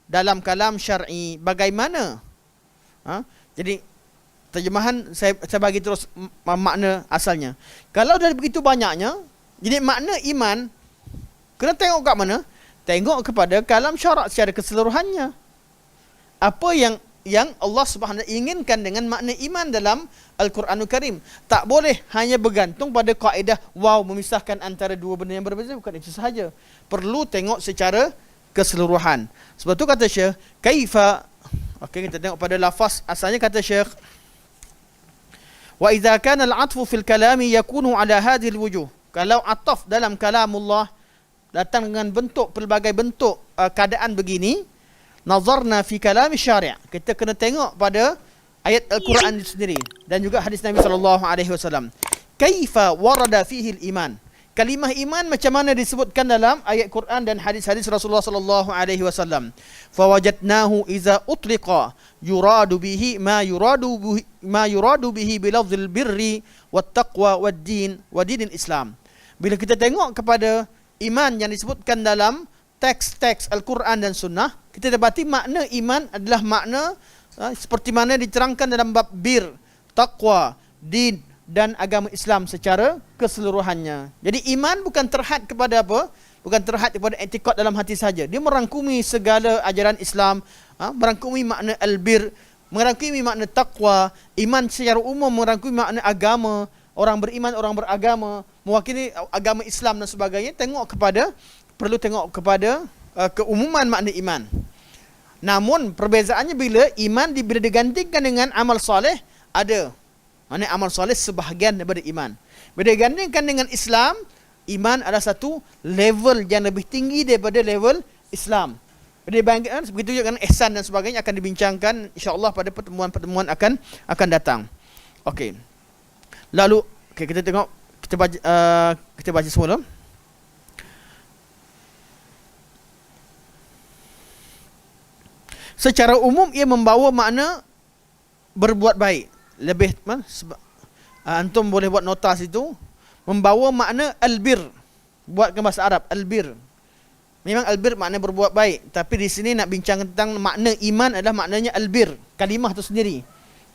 dalam kalam syar'i bagaimana. Jadi terjemahan saya bagi terus makna asalnya. Kalau dari begitu banyaknya, jadi makna iman kena tengok kat mana? Tengok kepada kalam syarak secara keseluruhannya. Apa yang Allah Subhanahu inginkan dengan makna iman dalam Al-Quranul Karim. Tak boleh hanya bergantung pada kaedah wow memisahkan antara dua benda yang berbeza, bukan itu sahaja. Perlu tengok secara keseluruhan. Sebab tu kata Syekh, kaifa. Okey, kita tengok pada lafaz asalnya, kata Syekh, wa idza kana al-'atfu fil kalami yakunu ala hadhihi al-wujuh. Kalau ataf dalam kalamullah datang dengan pelbagai bentuk keadaan begini, nazarna fi kalami syari', kita kena tengok pada ayat Al-Quran itu sendiri dan juga hadis Nabi sallallahu alaihi wasallam. Kaifa warada fihi al-iman. Kalimah iman macam mana disebutkan dalam ayat Quran dan hadis-hadis Rasulullah sallallahu alaihi wasallam. Fawajadnahu iza utliqa yuradu bihi ma yuradu bihi bilafzil birri wat taqwa wad din wa dinil Islam. Bila kita tengok kepada iman yang disebutkan dalam teks-teks Al-Quran dan Sunnah, kita dapati makna iman adalah makna seperti mana diterangkan dalam bab bir, taqwa, din dan agama Islam secara keseluruhannya. Jadi iman bukan terhad kepada apa? Bukan terhad kepada etikad dalam hati saja. Dia merangkumi segala ajaran Islam, merangkumi makna albir, merangkumi makna taqwa. Iman secara umum merangkumi makna agama, orang beriman, orang beragama, mewakili agama Islam dan sebagainya. Perlu tengok kepada keumuman makna iman. Namun perbezaannya bila iman digantikan dengan amal soleh, ada. Mana amal soleh sebahagian daripada iman. Bila digandingkan dengan Islam, iman adalah satu level yang lebih tinggi daripada level Islam. Bila dibandingkan, begitu juga dengan ihsan dan sebagainya akan dibincangkan insya-Allah pada pertemuan-pertemuan akan datang. Okey. Lalu kita tengok, kita baca semula. Secara umum ia membawa makna berbuat baik. Lebih antum boleh buat nota situ, membawa makna albir. Buatkan bahasa Arab albir. Memang albir makna berbuat baik, tapi di sini nak bincang tentang makna iman adalah maknanya albir. Kalimah tu sendiri.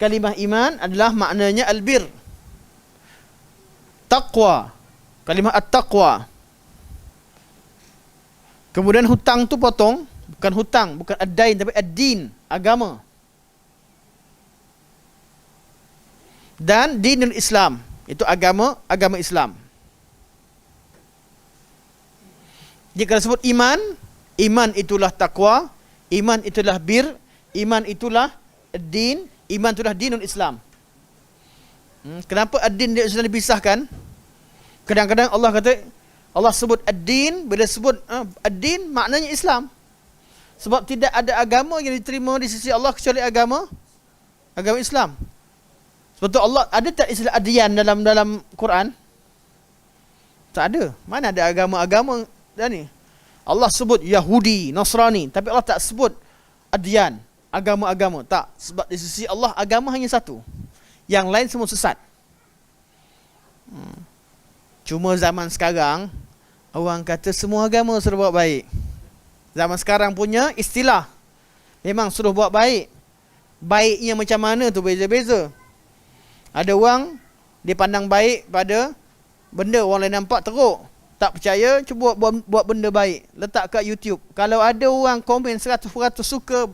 Kalimah iman adalah maknanya albir. Taqwa. Kalimah at-taqwa. Kemudian hutang tu potong, bukan hutang, bukan ad-dain tapi ad-din, agama. Dan dinul Islam, itu agama Islam. Jika disebut iman, iman itulah taqwa, iman itulah bir, iman itulah ad-din, iman itulah dinul Islam. Kenapa ad-din dan Islam dipisahkan? Kadang-kadang Allah sebut ad-din, bila sebut ad-din maknanya Islam. Sebab tidak ada agama yang diterima di sisi Allah kecuali agama Islam. Sebab tu Allah ada tak istilah adyan dalam Quran? Tak ada. Mana ada agama-agama dah ni? Allah sebut Yahudi, Nasrani, tapi Allah tak sebut adyan, agama-agama. Tak, sebab di sisi Allah agama hanya satu. Yang lain semua sesat. Cuma zaman sekarang orang kata semua agama suruh buat baik. Zaman sekarang punya istilah memang suruh buat baik. Baiknya macam mana tu beza-beza. Ada orang dia pandang baik pada benda orang lain nampak teruk. Tak percaya, cuba buat benda baik, letak kat YouTube. Kalau ada orang komen 100% suka,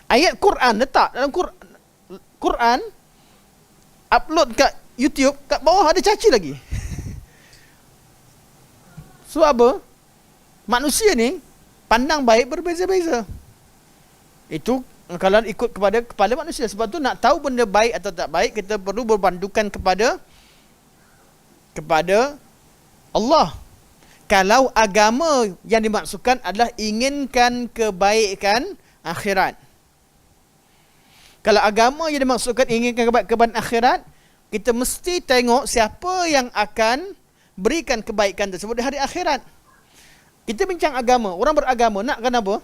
ayat Quran letak dalam Quran, upload kat YouTube, kat bawah ada caci lagi. Sebab apa? Manusia ni pandang baik berbeza-beza. Itu kalau ikut kepada kepala manusia. Sebab tu nak tahu benda baik atau tak baik, kita perlu berpandukan kepada Allah. Kalau agama yang dimaksudkan adalah inginkan kebaikan akhirat. Kalau agama yang dimaksudkan inginkan kebaikan akhirat, kita mesti tengok siapa yang akan berikan kebaikan tersebut di hari akhirat. Kita bincang agama, orang beragama nakkan apa?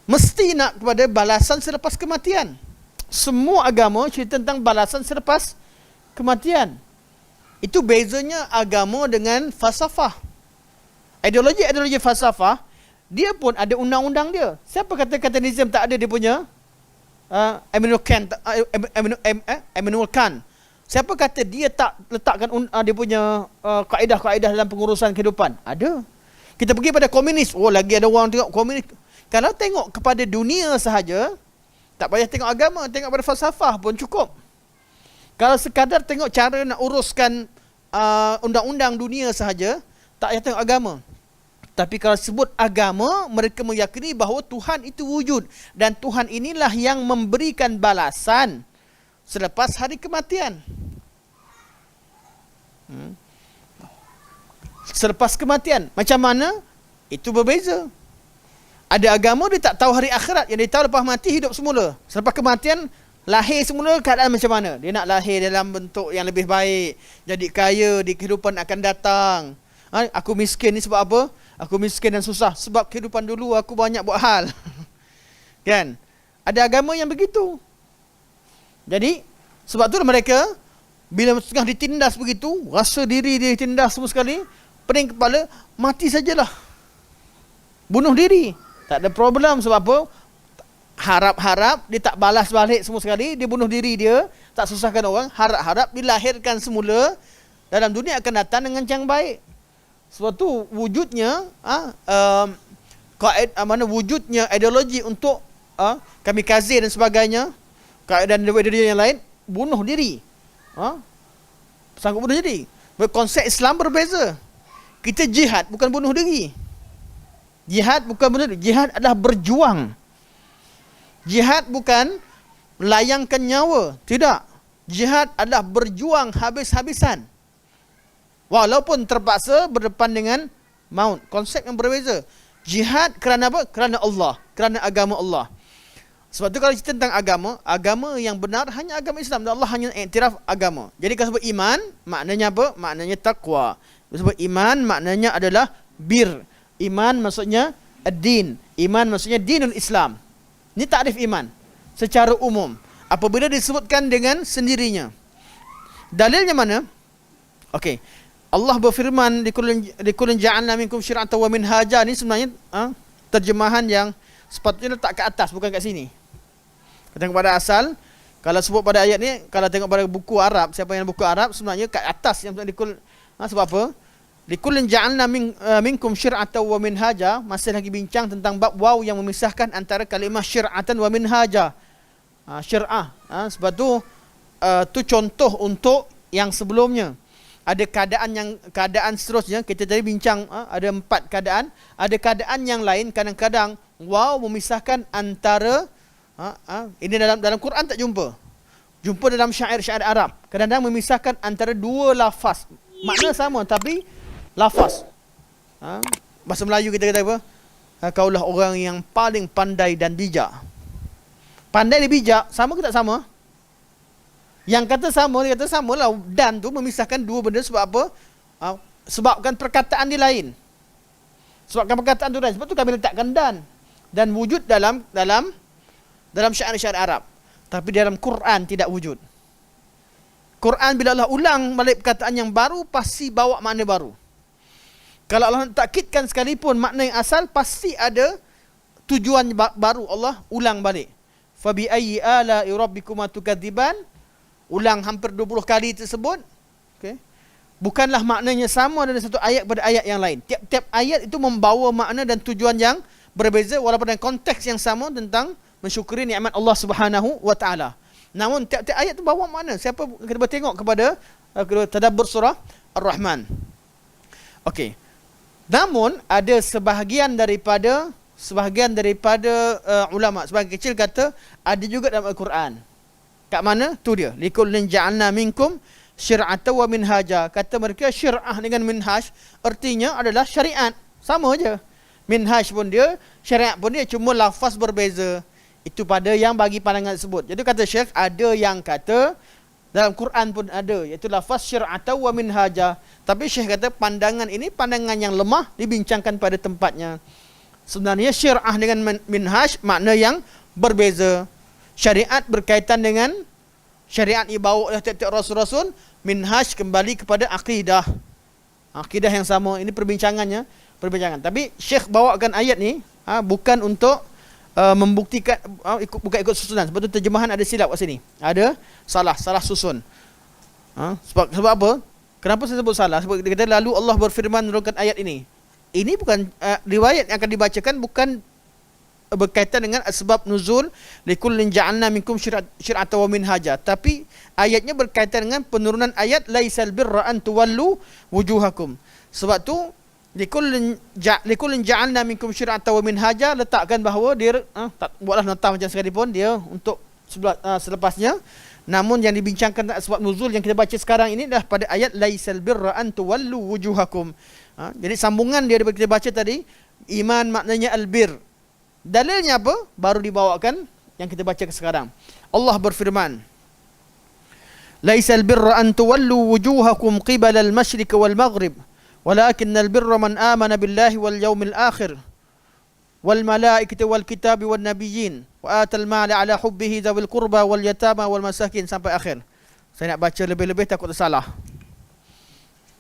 Mesti nak kepada balasan selepas kematian. Semua agama cerita tentang balasan selepas kematian. Itu bezanya agama dengan falsafah. Ideologi falsafah, dia pun ada undang-undang dia. Siapa kata Calvinism tak ada dia punya Immanuel Kant. Siapa kata dia tak letakkan dia punya kaedah-kaedah dalam pengurusan kehidupan? Ada. Kita pergi pada komunis. Oh, lagi ada orang tengok komunis. Kalau tengok kepada dunia sahaja, tak payah tengok agama, tengok pada falsafah pun cukup. Kalau sekadar tengok cara nak uruskan undang-undang dunia sahaja, tak payah tengok agama. Tapi kalau sebut agama, mereka meyakini bahawa Tuhan itu wujud. Dan Tuhan inilah yang memberikan balasan selepas hari kematian. Selepas kematian. Macam mana? Itu berbeza. Ada agama dia tak tahu hari akhirat. Yang dia tahu lepas mati hidup semula. Selepas kematian, lahir semula keadaan macam mana. Dia nak lahir dalam bentuk yang lebih baik, jadi kaya di kehidupan akan datang. Aku miskin ni sebab apa? Aku miskin dan susah sebab kehidupan dulu aku banyak buat hal. Kan? Ada agama yang begitu. Jadi sebab tu mereka bila tengah ditindas begitu, rasa diri dia ditindas semua sekali, pening kepala, mati sajalah. Bunuh diri. Tak ada problem. Sebab apa? Harap-harap dia tak balas balik semua sekali, dia bunuh diri dia, tak susahkan orang, harap-harap dilahirkan semula dalam dunia akan datang dengan yang baik. Sebab tu wujudnya wujudnya ideologi untuk kamikaze dan sebagainya, dan ideologi yang lain, bunuh diri. Sanggup bunuh diri. Konsep Islam berbeza. Kita jihad bukan bunuh diri. Jihad bukan bunuh diri. Jihad adalah berjuang. Jihad bukan melayangkan nyawa. Tidak. Jihad adalah berjuang habis-habisan. Walaupun terpaksa berdepan dengan maut. Konsep yang berbeza. Jihad kerana apa? Kerana Allah. Kerana agama Allah. Sebab tu kalau cerita tentang agama, agama yang benar hanya agama Islam. Dan Allah hanya iktiraf agama. Jadi kalau sebut iman, maknanya apa? Maknanya taqwa. Sebut iman, maknanya adalah bir. Iman maksudnya ad-din. Iman maksudnya dinul Islam. Ini takrif iman secara umum. Apabila disebutkan dengan sendirinya. Dalilnya mana? Okey. Allah berfirman di kullin ja'alna minkum syir'atan wa minhaja, ni sebenarnya terjemahan yang sepatutnya letak ke atas bukan kat sini. Kata kepada asal Kalau sebut pada ayat ni, kalau tengok pada buku Arab, siapa yang buku Arab, sebenarnya kat atas yang likul, sebab apa? Likullin ja'alna minkum syir'atan wa minhaja, masih lagi bincang tentang bab waw yang memisahkan antara kalimah syir'atan wa minhaja. Syir'ah, sebab tu contoh untuk yang sebelumnya. Ada keadaan seterusnya, kita tadi bincang ada 4 keadaan. Ada keadaan yang lain, kadang-kadang waw memisahkan antara ini dalam Quran tak jumpa. Jumpa dalam syair-syair Arab. Kadang-kadang memisahkan antara 2 lafaz. Makna sama tapi lafaz. Bahasa Melayu kita kata apa? Kaulah orang yang paling pandai dan bijak. Pandai dan bijak sama ke tak sama? Yang kata sama, dia kata samalah. Dan tu memisahkan 2 benda sebab apa? Sebabkan perkataan dia lain. Sebabkan perkataan tu lain. Sebab tu kami letakkan dan wujud dalam syair-syair Arab. Tapi dalam Quran tidak wujud. Quran bila Allah ulang balik perkataan yang baru, pasti bawa makna baru. Kalau Allah takkidkan sekalipun makna yang asal, pasti ada tujuan baru Allah ulang balik. Fabi ayyi ala'i rabbikuma tukadziban, ulang hampir 20 kali tersebut. Okay. Bukanlah maknanya sama dari satu ayat pada ayat yang lain. Tiap-tiap ayat itu membawa makna dan tujuan yang berbeza walaupun dalam konteks yang sama tentang mensyukuri nikmat Allah Subhanahu wa taala. Namun tiap-tiap ayat itu bawa makna. Siapa kita bertengok kepada tadabbur surah Ar-Rahman. Okey. Namun ada sebahagian daripada ulama, sebahagian kecil kata ada juga dalam Al-Quran. Kat mana? Tu dia. Likullin ja'alna minkum syir'atan wa minhaja. Kata mereka syir'ah dengan minhaj artinya adalah syariat. Sama aja. Minhaj pun dia, syariat pun dia, cuma lafaz berbeza. Itu pada yang bagi pandangan tersebut. Jadi kata Syekh, ada yang kata dalam Quran pun ada, iaitu lafaz syir'atan wa minhaja. Tapi Syekh kata pandangan ini pandangan yang lemah, dibincangkan pada tempatnya. Sebenarnya syir'ah dengan minhaj makna yang berbeza. Syariat berkaitan dengan syariat yang dibawa oleh tiap-tiap rasul-rasul. Minhaj kembali kepada akidah. Akidah yang sama. Ini perbincangan. Tapi Syekh bawakan ayat ni bukan untuk membuktikan, bukan ikut susunan. Sebab tu terjemahan ada silap kat sini. Ada salah susun. Sebab apa? Kenapa saya sebut salah? Sebab dia kata lalu Allah berfirman menurunkan ayat ini. Ini bukan riwayat yang akan dibacakan, bukan berkaitan dengan sebab nuzul likullin ja'alna minkum syir'atan wa minhaja, tapi ayatnya berkaitan dengan penurunan ayat laisal birra an tuwallu wujuhakum. Sebab tu likullin ja'alna minkum syir'atan wa minhaja, letakkan bahawa dia tak buatlah nota macam sekalipun dia untuk selepasnya. Namun yang dibincangkan sebab nuzul yang kita baca sekarang ini dah pada ayat laisal birra an tuwallu wujuhakum. Jadi sambungan dia kita baca tadi, iman maknanya albir. Dalilnya apa? Baru dibawakan yang kita baca sekarang. Allah berfirman, laisal birra an tuwallu wujuhakum qibala al-masyriq wal maghrib, walakinnal birra man amana billahi wal yawmil akhir wal malaikati wal kitabi wan nabiyyin wa atal mala ala hubbihi dzawil qurba wal yatama wal masakin, sampai akhir. Saya nak baca lebih-lebih takut salah.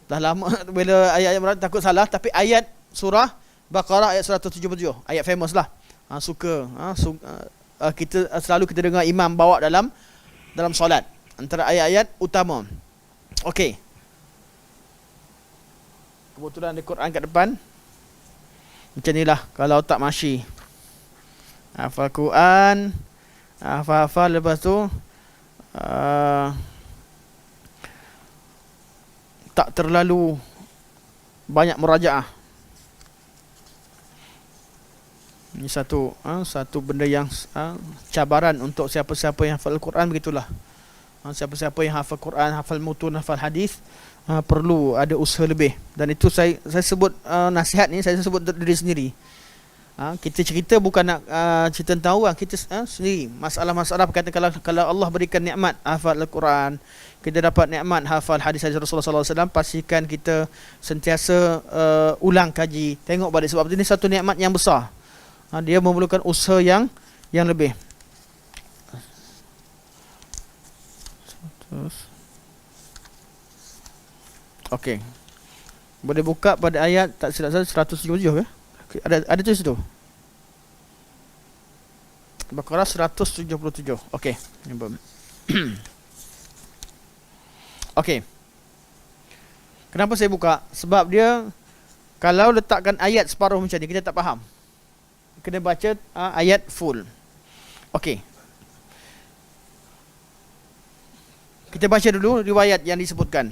Dah lama bila ayat-ayat takut salah, tapi ayat surah Baqarah ayat 177, ayat famous lah. Kita selalu kita dengar imam bawa dalam solat, antara ayat-ayat utama. Okey. Kebetulan ada Quran kat depan. Macam inilah kalau tak masyi. Hafal Quran, hafal lepas tu tak terlalu banyak murajaah. Ini satu benda yang cabaran untuk siapa-siapa yang hafal Al-Quran, begitulah. Siapa-siapa yang hafal Quran, hafal mutun, hafal hadis, perlu ada usaha lebih. Dan itu saya sebut nasihat ni, saya sebut untuk diri sendiri. Kita cerita bukan nak cerita tentang orang, kita sendiri. Masalah-masalah berkaitan kalau Allah berikan nikmat hafal Al-Quran, kita dapat nikmat hafal hadis-hadis Rasulullah SAW, pastikan kita sentiasa ulang kaji, tengok balik, sebab ini satu nikmat yang besar. Dia memerlukan usaha yang lebih. Okey. Boleh buka pada ayat tak silap saya 177 ke? Ada tulis tu. Baqarah 177. Okey. Okey. Kenapa saya buka? Sebab dia kalau letakkan ayat separuh macam ni kita tak faham. Kena baca ayat full. Okey. Kita baca dulu riwayat yang disebutkan.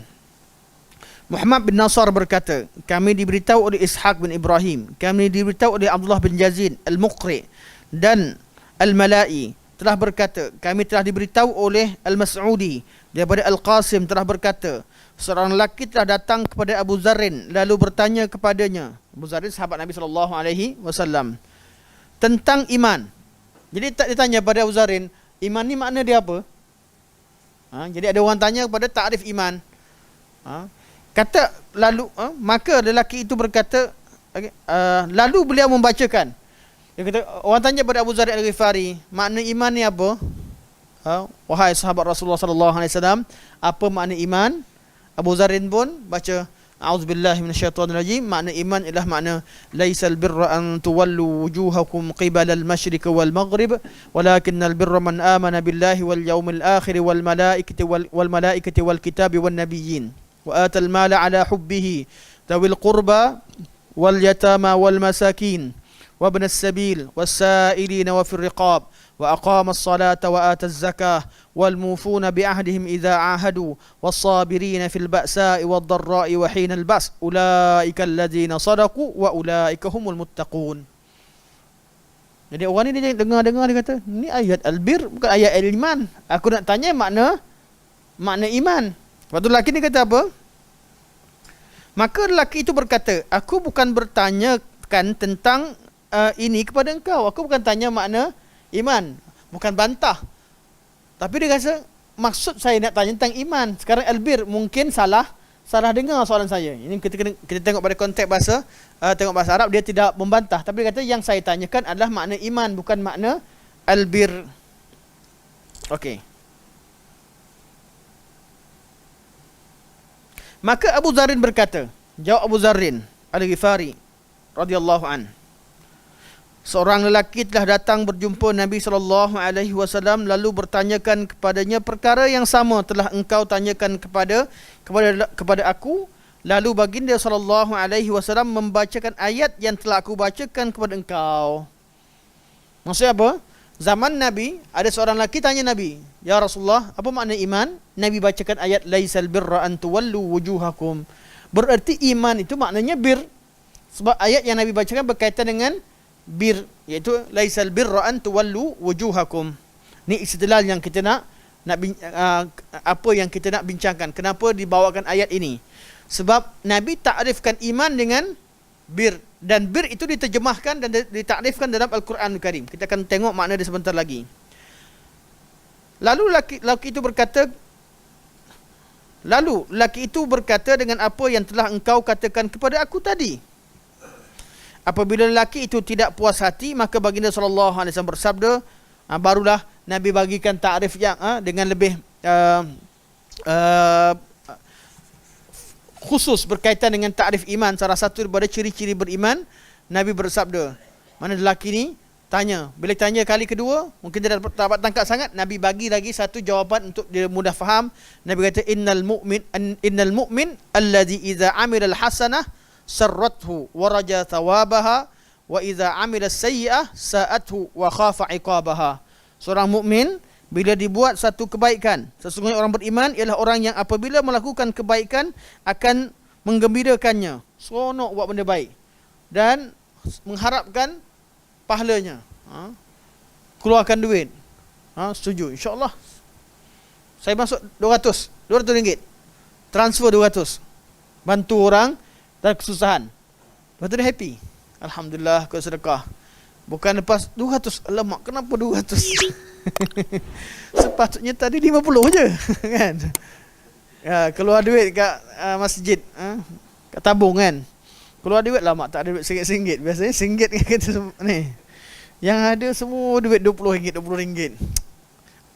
Muhammad bin Nasar berkata, kami diberitahu oleh Ishaq bin Ibrahim, kami diberitahu oleh Abdullah bin Yazid Al-Muqri dan Al-Mala'i telah berkata, kami telah diberitahu oleh Al-Mas'udi daripada Al-Qasim telah berkata, seorang lelaki telah datang kepada Abu Zarrin lalu bertanya kepadanya, Abu Zarrin sahabat Nabi SAW, tentang iman. Jadi tak ditanya pada Abu Zarrin, iman ni makna dia apa? Jadi ada orang tanya kepada takrif iman. Kata lalu maka lelaki itu berkata, lalu beliau membacakan. Dia kata, orang tanya pada Abu Zarrin Al-Ghifari, makna iman ni apa? Wahai sahabat Rasulullah sallallahu alaihi wasallam, apa makna iman? Abu Zarrin pun baca, a'udzubillahi minasyaitonirrajim, makna iman ialah makna laisal birra an tuwallu wujuhakum qibala al-masyriq wal maghrib walakinnal birra man amana billahi wal yawmil akhir wal malaikati wal kitabi wan nabiyyin wa atal mala ala hubbihi dawil qurba wal yatama wal masakin وابن السبيل والسائلين وفي الرقاب وأقام الصلاة وآتى الزكاة والموفون بعهدهم إذا عاهدوا والصابرين في البأساء والضراء وحين البأس أولئك الذين صدقوا وأولئك هم المتقون. Jadi orang ni dia dengar dia kata, ni ayat albir bukan ayat iman. Aku nak tanya makna iman. Lepas tu lelaki ni kata apa? Maka lelaki itu berkata, aku bukan bertanyakan tentang ini kepada engkau. Aku bukan tanya makna iman, bukan bantah. Tapi dia rasa maksud saya nak tanya tentang iman. Sekarang albir mungkin salah dengar soalan saya. Ini kita tengok pada konteks bahasa, tengok bahasa Arab, dia tidak membantah. Tapi dia kata yang saya tanyakan adalah makna iman, bukan makna albir. Okey. Maka Abu Zarrin berkata, jawab Abu Zarrin Al-Ghifari radhiyallahu an, seorang lelaki telah datang berjumpa Nabi SAW lalu bertanyakan kepadanya perkara yang sama telah engkau tanyakan kepada aku. Lalu baginda SAW membacakan ayat yang telah aku bacakan kepada engkau. Maksudnya apa? Zaman Nabi ada seorang lelaki tanya Nabi, ya Rasulullah, apa makna iman? Nabi bacakan ayat laisal birra an tuwallu wujuhakum. Berarti iman itu maknanya bir. Sebab ayat yang Nabi bacakan berkaitan dengan bir, iaitu laisal birra an tuwallu wujuhakum. Ni istidlal yang kita nak apa yang kita nak bincangkan. Kenapa dibawakan ayat ini? Sebab Nabi takrifkan iman dengan bir, dan bir itu diterjemahkan dan ditakrifkan dalam Al-Quran Al-Karim. Kita akan tengok makna dia sebentar lagi. Lalu lelaki itu berkata dengan apa yang telah engkau katakan kepada aku tadi. Apabila lelaki itu tidak puas hati, maka baginda sallallahu alaihi wasallam bersabda, barulah Nabi bagikan takrif yang dengan lebih khusus berkaitan dengan takrif iman. Salah satu daripada ciri-ciri beriman, Nabi bersabda, mana lelaki ni tanya, bila tanya kali kedua mungkin dia dapat tangkap sangat, Nabi bagi lagi satu jawapan untuk dia mudah faham. Nabi kata, innal mu'min alladhi idza amila al-hasanah sarrathu wa raja thawabaha wa idza amila as-sayyi'ah sa'athu wa khafa 'iqabaha. Seorang mukmin bila dibuat satu kebaikan, sesungguhnya orang beriman ialah orang yang apabila melakukan kebaikan akan menggembirakannya, seronok buat benda baik dan mengharapkan pahalanya. Keluarkan duit, setuju, insyaAllah saya masuk 200 ringgit, transfer 200, bantu orang dan kesusahan. Lepas tu dia happy, alhamdulillah aku sedekah. Bukan lepas 200, alamak kenapa 200? Sepatutnya tadi 50 je kan. Keluar duit kat masjid, kat tabung kan. Keluar duit lah, mak tak ada duit RM1. Biasanya RM1 kata ni. Yang ada semua duit RM20.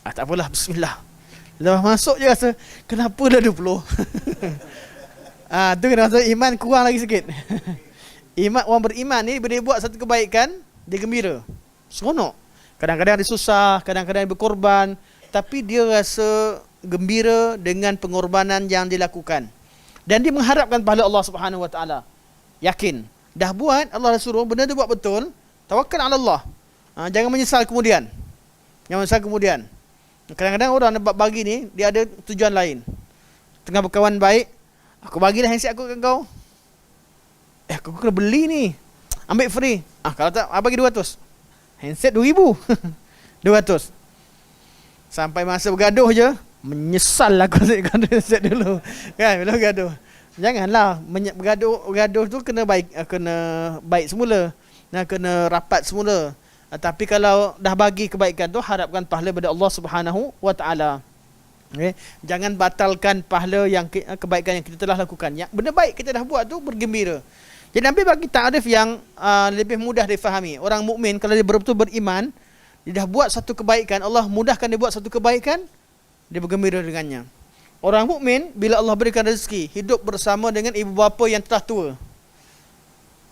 Tak apalah, bismillah. Lepas masuk je rasa, kenapa dah 20? Tu kena rasa iman kurang lagi sikit. Orang beriman ni bila dia buat satu kebaikan, dia gembira, seronok. Kadang-kadang dia susah, kadang-kadang dia berkorban, tapi dia rasa gembira dengan pengorbanan yang dilakukan. Dan dia mengharapkan pahala Allah Subhanahu Wa Taala. Yakin. Dah buat, Allah dah suruh, benda tu buat betul, tawakal ala Allah. Jangan menyesal kemudian. Jangan menyesal kemudian. Kadang-kadang orang nak bagi ni, dia ada tujuan lain. Tengah berkawan baik, aku bagilah handset aku ke kau. Aku kena beli ni. Ambil free. Kalau tak, bagi 200. Handset 2,000. 200. Sampai masa bergaduh je, menyesal aku ambil handset dulu. Kan, bila bergaduh. Janganlah bergaduh tu kena baik semula. Kena rapat semula. Tapi kalau dah bagi kebaikan tu, harapkan pahala daripada Allah Subhanahu Wa Taala. Okay. Jangan batalkan pahala yang kebaikan yang kita telah lakukan. Yang benda baik kita dah buat tu, bergembira. Jadi Nabi bagi ta'rif yang lebih mudah difahami. Orang mukmin kalau dia betul-betul beriman, dia dah buat satu kebaikan, Allah mudahkan dia buat satu kebaikan, dia bergembira dengannya. Orang mukmin bila Allah berikan rezeki, hidup bersama dengan ibu bapa yang telah tua.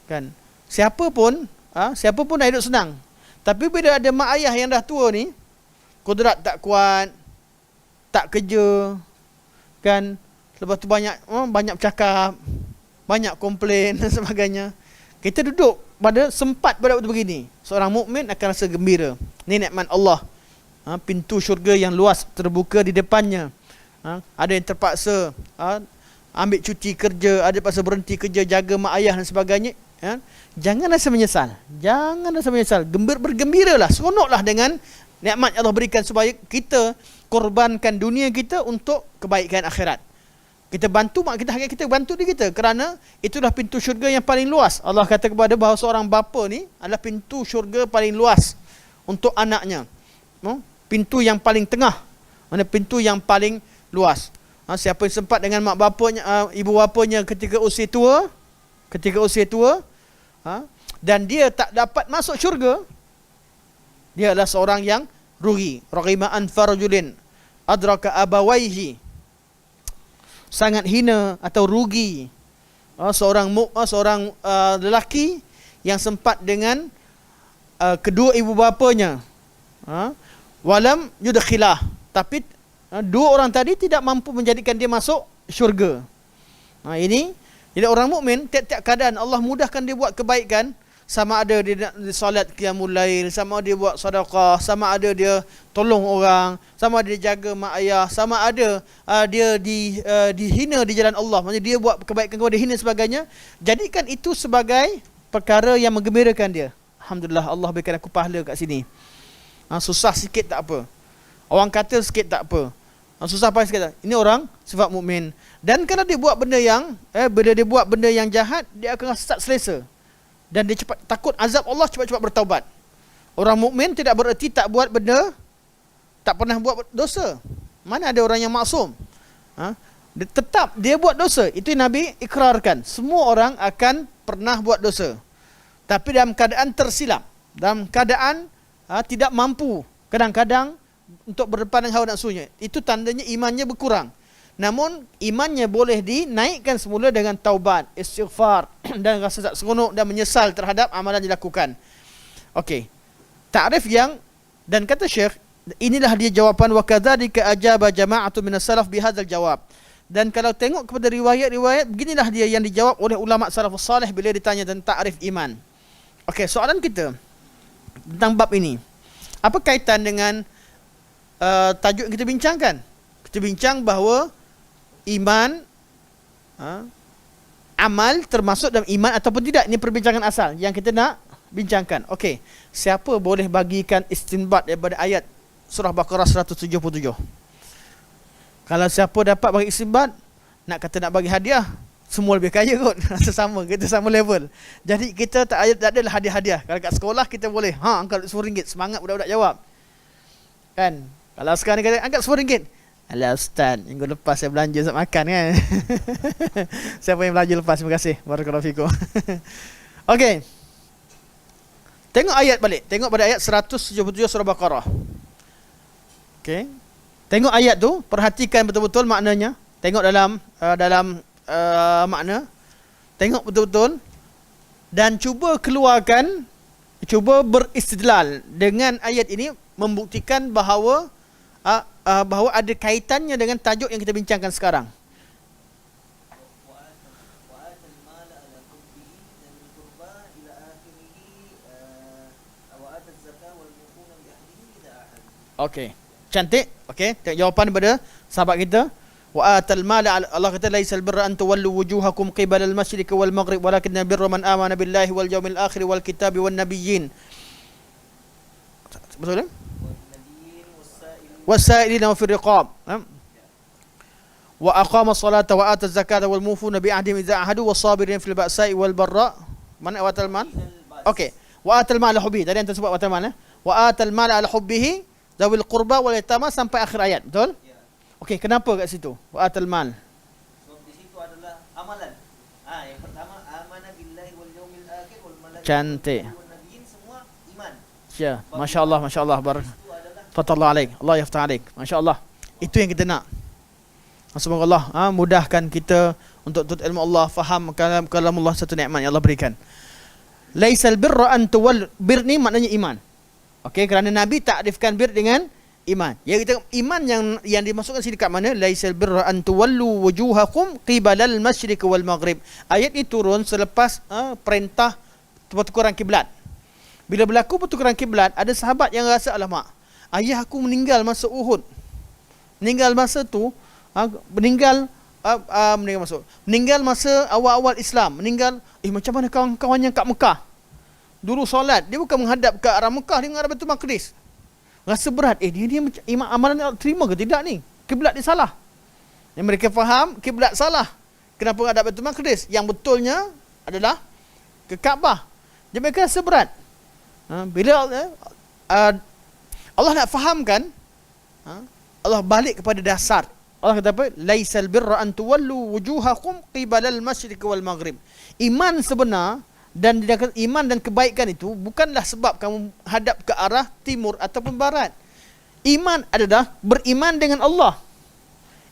Kan? Siapa pun dah hidup senang. Tapi bila ada mak ayah yang dah tua ni, kudrat tak kuat, tak kerja, kan? Lepas tu banyak bercakap, banyak komplain dan sebagainya. Kita duduk sempat pada waktu begini, seorang mukmin akan rasa gembira. Ni nikmat Allah. Pintu syurga yang luas terbuka di depannya. Ada yang terpaksa ambil cuti kerja, ada terpaksa berhenti kerja, jaga mak ayah dan sebagainya. Jangan rasa menyesal. Bergembiralah, seronoklah dengan nikmat Allah berikan, supaya kita korbankan dunia kita untuk kebaikan akhirat. Kita bantu mak kita, hakik kita bantu diri kita, kerana itulah pintu syurga yang paling luas. Allah kata kepada bahawa seorang bapa ni adalah pintu syurga paling luas untuk anaknya. Pintu yang paling tengah, pintu yang paling luas. Siapa yang sempat dengan mak bapanya, ibu bapanya ketika usia tua, dan dia tak dapat masuk syurga, dia adalah seorang yang rugi. Raghima an farjulin adraka abawaihi, sangat hina atau rugi seorang lelaki yang sempat dengan kedua ibu bapanya, walam yudkhilah, tapi dua orang tadi tidak mampu menjadikan dia masuk syurga. Ini jadi orang mukmin tiap-tiap keadaan Allah mudahkan dia buat kebaikan. Sama ada dia nak solat qiyamul lail, sama ada dia buat sedekah, sama ada dia tolong orang, sama ada dia jaga mak ayah, sama ada dia dihina di jalan Allah, maksudnya dia buat kebaikan kepada hina sebagainya. Jadikan itu sebagai perkara yang menggembirakan dia. Alhamdulillah, Allah berikan aku pahala kat sini. Susah sikit tak apa, orang kata sikit tak apa, susah payah sikit tak. Ini orang sifat mukmin. Dan kalau dia buat benda yang bila dia buat benda yang jahat, dia akan rasa tak selesa. Dan dia cepat takut azab Allah, cepat-cepat bertaubat. Orang mukmin tidak bererti tak buat benda, tak pernah buat dosa. Mana ada orang yang maksum? Dia tetap dia buat dosa. Itu yang Nabi ikrarkan. Semua orang akan pernah buat dosa, tapi dalam keadaan tersilap, dalam keadaan tidak mampu kadang-kadang untuk berdepan dengan hawa nafsunya. Itu tandanya imannya berkurang. Namun imannya boleh dinaikkan semula dengan taubat, istighfar dan rasa tak seronok dan menyesal terhadap amalan dilakukan. Okey. Ta'rif yang, dan kata Syekh, inilah dia jawapan wa kadzalika ajaba jama'atu minas salaf bihadzal jawab. Dan kalau tengok kepada riwayat-riwayat, beginilah dia yang dijawab oleh ulama salafus salih bila ditanya tentang ta'rif iman. Okey, soalan kita tentang bab ini, apa kaitan dengan tajuk yang kita bincangkan? Kita bincang bahawa iman, amal termasuk dalam iman ataupun tidak. Ini perbincangan asal yang kita nak bincangkan. Okey, siapa boleh bagikan istinbat daripada ayat surah Baqarah 177? Kalau siapa dapat bagi istinbat, nak kata nak bagi hadiah, semua lebih kaya kot. Rasa sama, kita sama level. Jadi kita tak adalah hadiah-hadiah. Kalau kat sekolah kita boleh, angkat RM10, semangat budak-budak jawab. Kan? Kalau sekarang ni kata angkat RM10. Alah Ustaz, minggu lepas saya belanja untuk makan kan. Siapa yang belanja lepas? Terima kasih. Barakallahu fikum. Okey. Tengok ayat balik. Tengok pada ayat 177 surah Baqarah. Okey. Tengok ayat tu, perhatikan betul-betul maknanya. Tengok dalam makna. Tengok betul-betul dan cuba keluarkan, cuba beristidlal dengan ayat ini, membuktikan bahawa bahawa ada kaitannya dengan tajuk yang kita bincangkan sekarang. Okey, cantik. Okey, jawapan daripada sahabat kita. Wa atal mala, Allah kata laisal birra an tuwallu wujuhakum qibala al-masyriq wal maghrib walakinna birra man amana billahi wal yawmil akhir wal kitabi wan nabiyyin. Betul kan? Wasailina wa fil riqab. Wa aqama as-salata wa ata az-zakata wal mufuna bi ahdihim idza ahadu was-sabirin fil ba'sa'i wal barra. Mana wa atal mal? Okey. Wa atal mal hubbi. Tadi yang tersebut wa atal mal. Wa atal mal ala hubbihi zawil qurba wal yatama sampai akhir ayat. Betul? Ya. Okey, kenapa kat situ? Wa atal mal. Sebab di situ adalah amalan. Yang pertama amana billahi wal yawmil akhir wal malaikati. Cantik. Wal nabiyyin semua iman. Ya, masya-Allah, masya-Allah. Fatallah alaik. Allah yaftah alaik. Masya-Allah. Itu yang kita nak. Semoga Allah mudahkan kita untuk tuntut ilmu Allah, faham kalam Allah, satu nikmat yang Allah berikan. Laisal birra an tuwall, bir ni maknanya iman. Okey, kerana Nabi takrifkan bir dengan iman. Ya, kita iman yang dimasukkan sini dekat mana? Laisal birra an tuwallu wujuhakum qibalal masyriq wal maghrib. Ayat ini turun selepas perintah pertukaran kiblat. Bila berlaku pertukaran kiblat, ada sahabat yang rasa, alamak, ayah aku meninggal masa Uhud. Meninggal masa tu meninggal masa awal-awal Islam. Meninggal, macam mana kawan-kawannya kat Mekah? Dulu solat, dia bukan menghadap ke arah Mekah, dia menghadap Baitul Maqdis. Rasa berat, dia imam amalan dia terima ke tidak ni? Kiblat dia salah. Yang mereka faham, kiblat salah. Kenapa menghadap Baitul Maqdis? Yang betulnya adalah ke Kaabah. Jadi mereka rasa berat. Bila Allah nak fahamkan, Allah balik kepada dasar. Allah kata apa? Laisal birra an tuwallu wujuhakum qibalal masyriq wal maghrib. Iman sebenar dan iman dan kebaikan itu bukanlah sebab kamu hadap ke arah timur ataupun barat. Iman adalah beriman dengan Allah.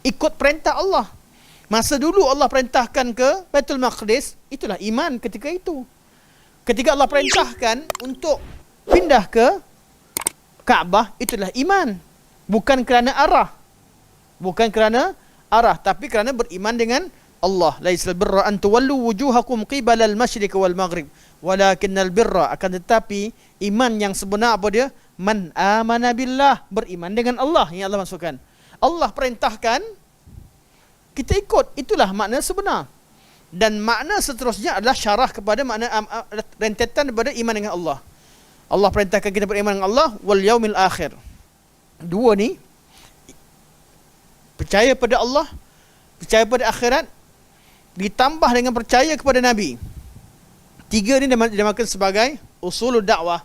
Ikut perintah Allah. Masa dulu Allah perintahkan ke Baitul Maqdis, itulah iman ketika itu. Ketika Allah perintahkan untuk pindah ke Kaabah, itulah iman. Bukan kerana arah. Bukan kerana arah, tapi kerana beriman dengan Allah. Laisal birra an tuwallu wujuhakum qibalal masyriq wal maghrib walakinnal birra, akan tetapi iman yang sebenar apa dia? Man amana billah, beriman dengan Allah, yang Allah masukkan. Allah perintahkan, kita ikut, itulah makna sebenar. Dan makna seterusnya adalah syarah kepada makna rentetan daripada iman dengan Allah. Allah perintahkan kita beriman dengan Allah wal yaumil akhir. Dua ni, percaya pada Allah, percaya pada akhirat, ditambah dengan percaya kepada Nabi. Tiga ni dinamakan sebagai usul dakwah.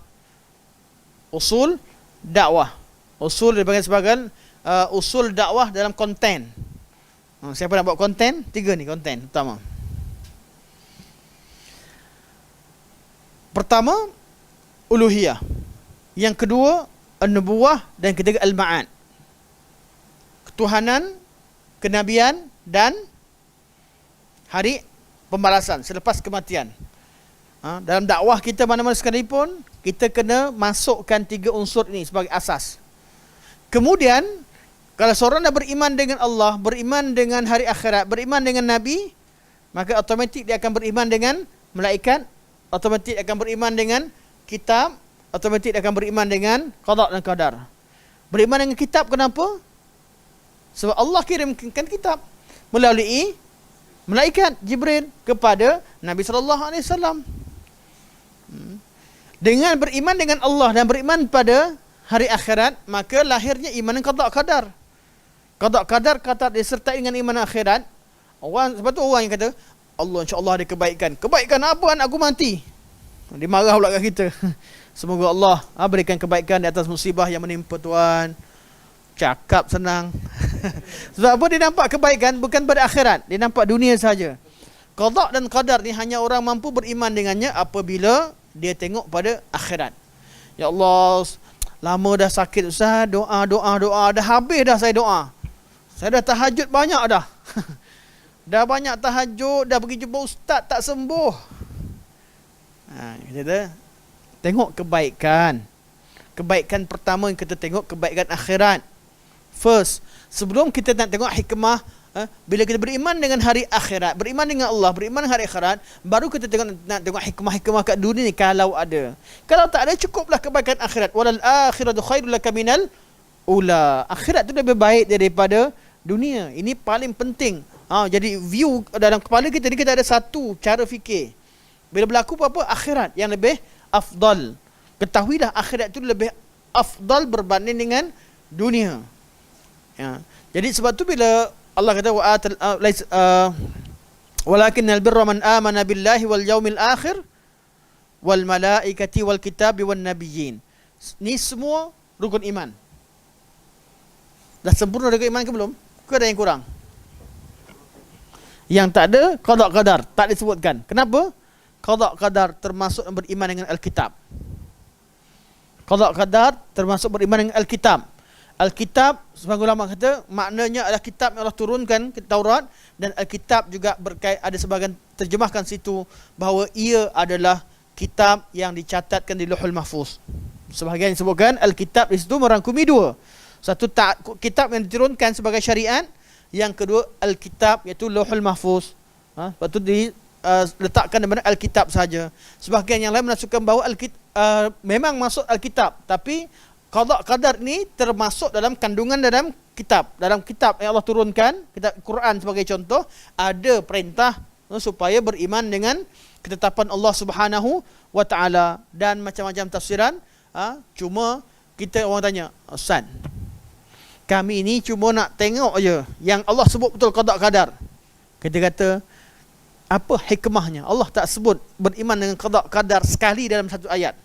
Usul dakwah. Usul dipanggil sebagai usul dakwah dalam konten. Siapa nak buat konten? Tiga ni konten pertama. Pertama, uluhiyah. Yang kedua, an-nubuwah, dan ketiga al-ma'ad. Ketuhanan, kenabian, dan hari pembalasan selepas kematian. Dalam dakwah kita mana-mana sekalipun, kita kena masukkan tiga unsur ini sebagai asas. Kemudian, kalau seorang dah beriman dengan Allah, beriman dengan hari akhirat, beriman dengan Nabi, maka automatik dia akan beriman dengan malaikat, automatik akan beriman dengan kitab, automatik akan beriman dengan qada dan qadar. Beriman dengan kitab kenapa? Sebab Allah kirimkan kitab melalui malaikat Jibril kepada Nabi SAW. Dengan beriman dengan Allah dan beriman pada hari akhirat, maka lahirnya iman dengan qada qadar. Qada qadar kata disertai dengan iman akhirat. Sebab tu orang yang kata, Allah insya-Allah ada kebaikan. Kebaikan apa anak aku mati? Dia marah pula kat kita. Semoga Allah berikan kebaikan di atas musibah yang menimpa tuan. Cakap senang. Sebab apa dia nampak kebaikan? Bukan pada akhirat, dia nampak dunia saja. Qada dan qadar ni hanya orang mampu beriman dengannya apabila dia tengok pada akhirat. Ya Allah, lama dah sakit Ustaz, doa, dah habis dah saya doa. Saya dah tahajud banyak dah. Dah banyak tahajud, dah pergi jumpa ustaz tak sembuh. Kita tengok kebaikan. Kebaikan pertama yang kita tengok, kebaikan akhirat. First, sebelum kita nak tengok hikmah, bila kita beriman dengan hari akhirat, beriman dengan Allah, beriman dengan hari akhirat, baru kita nak tengok hikmah-hikmah kat dunia ni kalau ada. Kalau tak ada, cukuplah kebaikan akhirat. Walal akhiratu khairul laka minal ula. Akhirat tu lebih baik daripada dunia. Ini paling penting. Jadi view dalam kepala kita ni, kita ada satu cara fikir. Bila berlaku apa-apa, akhirat yang lebih afdal. Ketahuilah akhirat tu lebih afdal berbanding dengan dunia. Ya. Jadi sebab tu bila Allah kata walakinnal birra man amana billahi wal yaumil akhir wal malaikati wal kitabi wan nabiyyin. Ni semua rukun iman. Dah sempurna rukun iman ke belum? Ke ada yang kurang? Yang tak ada qada qadar, tak disebutkan. Kenapa? Qada qadar termasuk beriman dengan Alkitab. Qada qadar termasuk beriman dengan Alkitab. Alkitab, sebagian ulama kata, maknanya adalah kitab yang Allah turunkan, Taurat, dan Alkitab juga ada sebagian terjemahkan situ bahawa ia adalah kitab yang dicatatkan di Lauhul Mahfuz. Sebahagian disebutkan Alkitab di situ merangkumi dua. Satu kitab yang diturunkan sebagai syariat, yang kedua Alkitab iaitu Lauhul Mahfuz. Lepas tu diletakkan di mana Alkitab saja. Sebahagian yang lain menafsirkan bahawa memang masuk Alkitab, tapi qada qadar ni termasuk dalam kandungan dalam kitab. Dalam kitab yang Allah turunkan, kitab Quran sebagai contoh, ada perintah supaya beriman dengan ketetapan Allah Subhanahu wa taala dan macam-macam tafsiran. Cuma kita orang tanya, Ustaz, kami ni cuma nak tengok je yang Allah sebut betul qada qadar. Kita kata, apa hikmahnya? Allah tak sebut beriman dengan qada qadar sekali dalam satu ayat.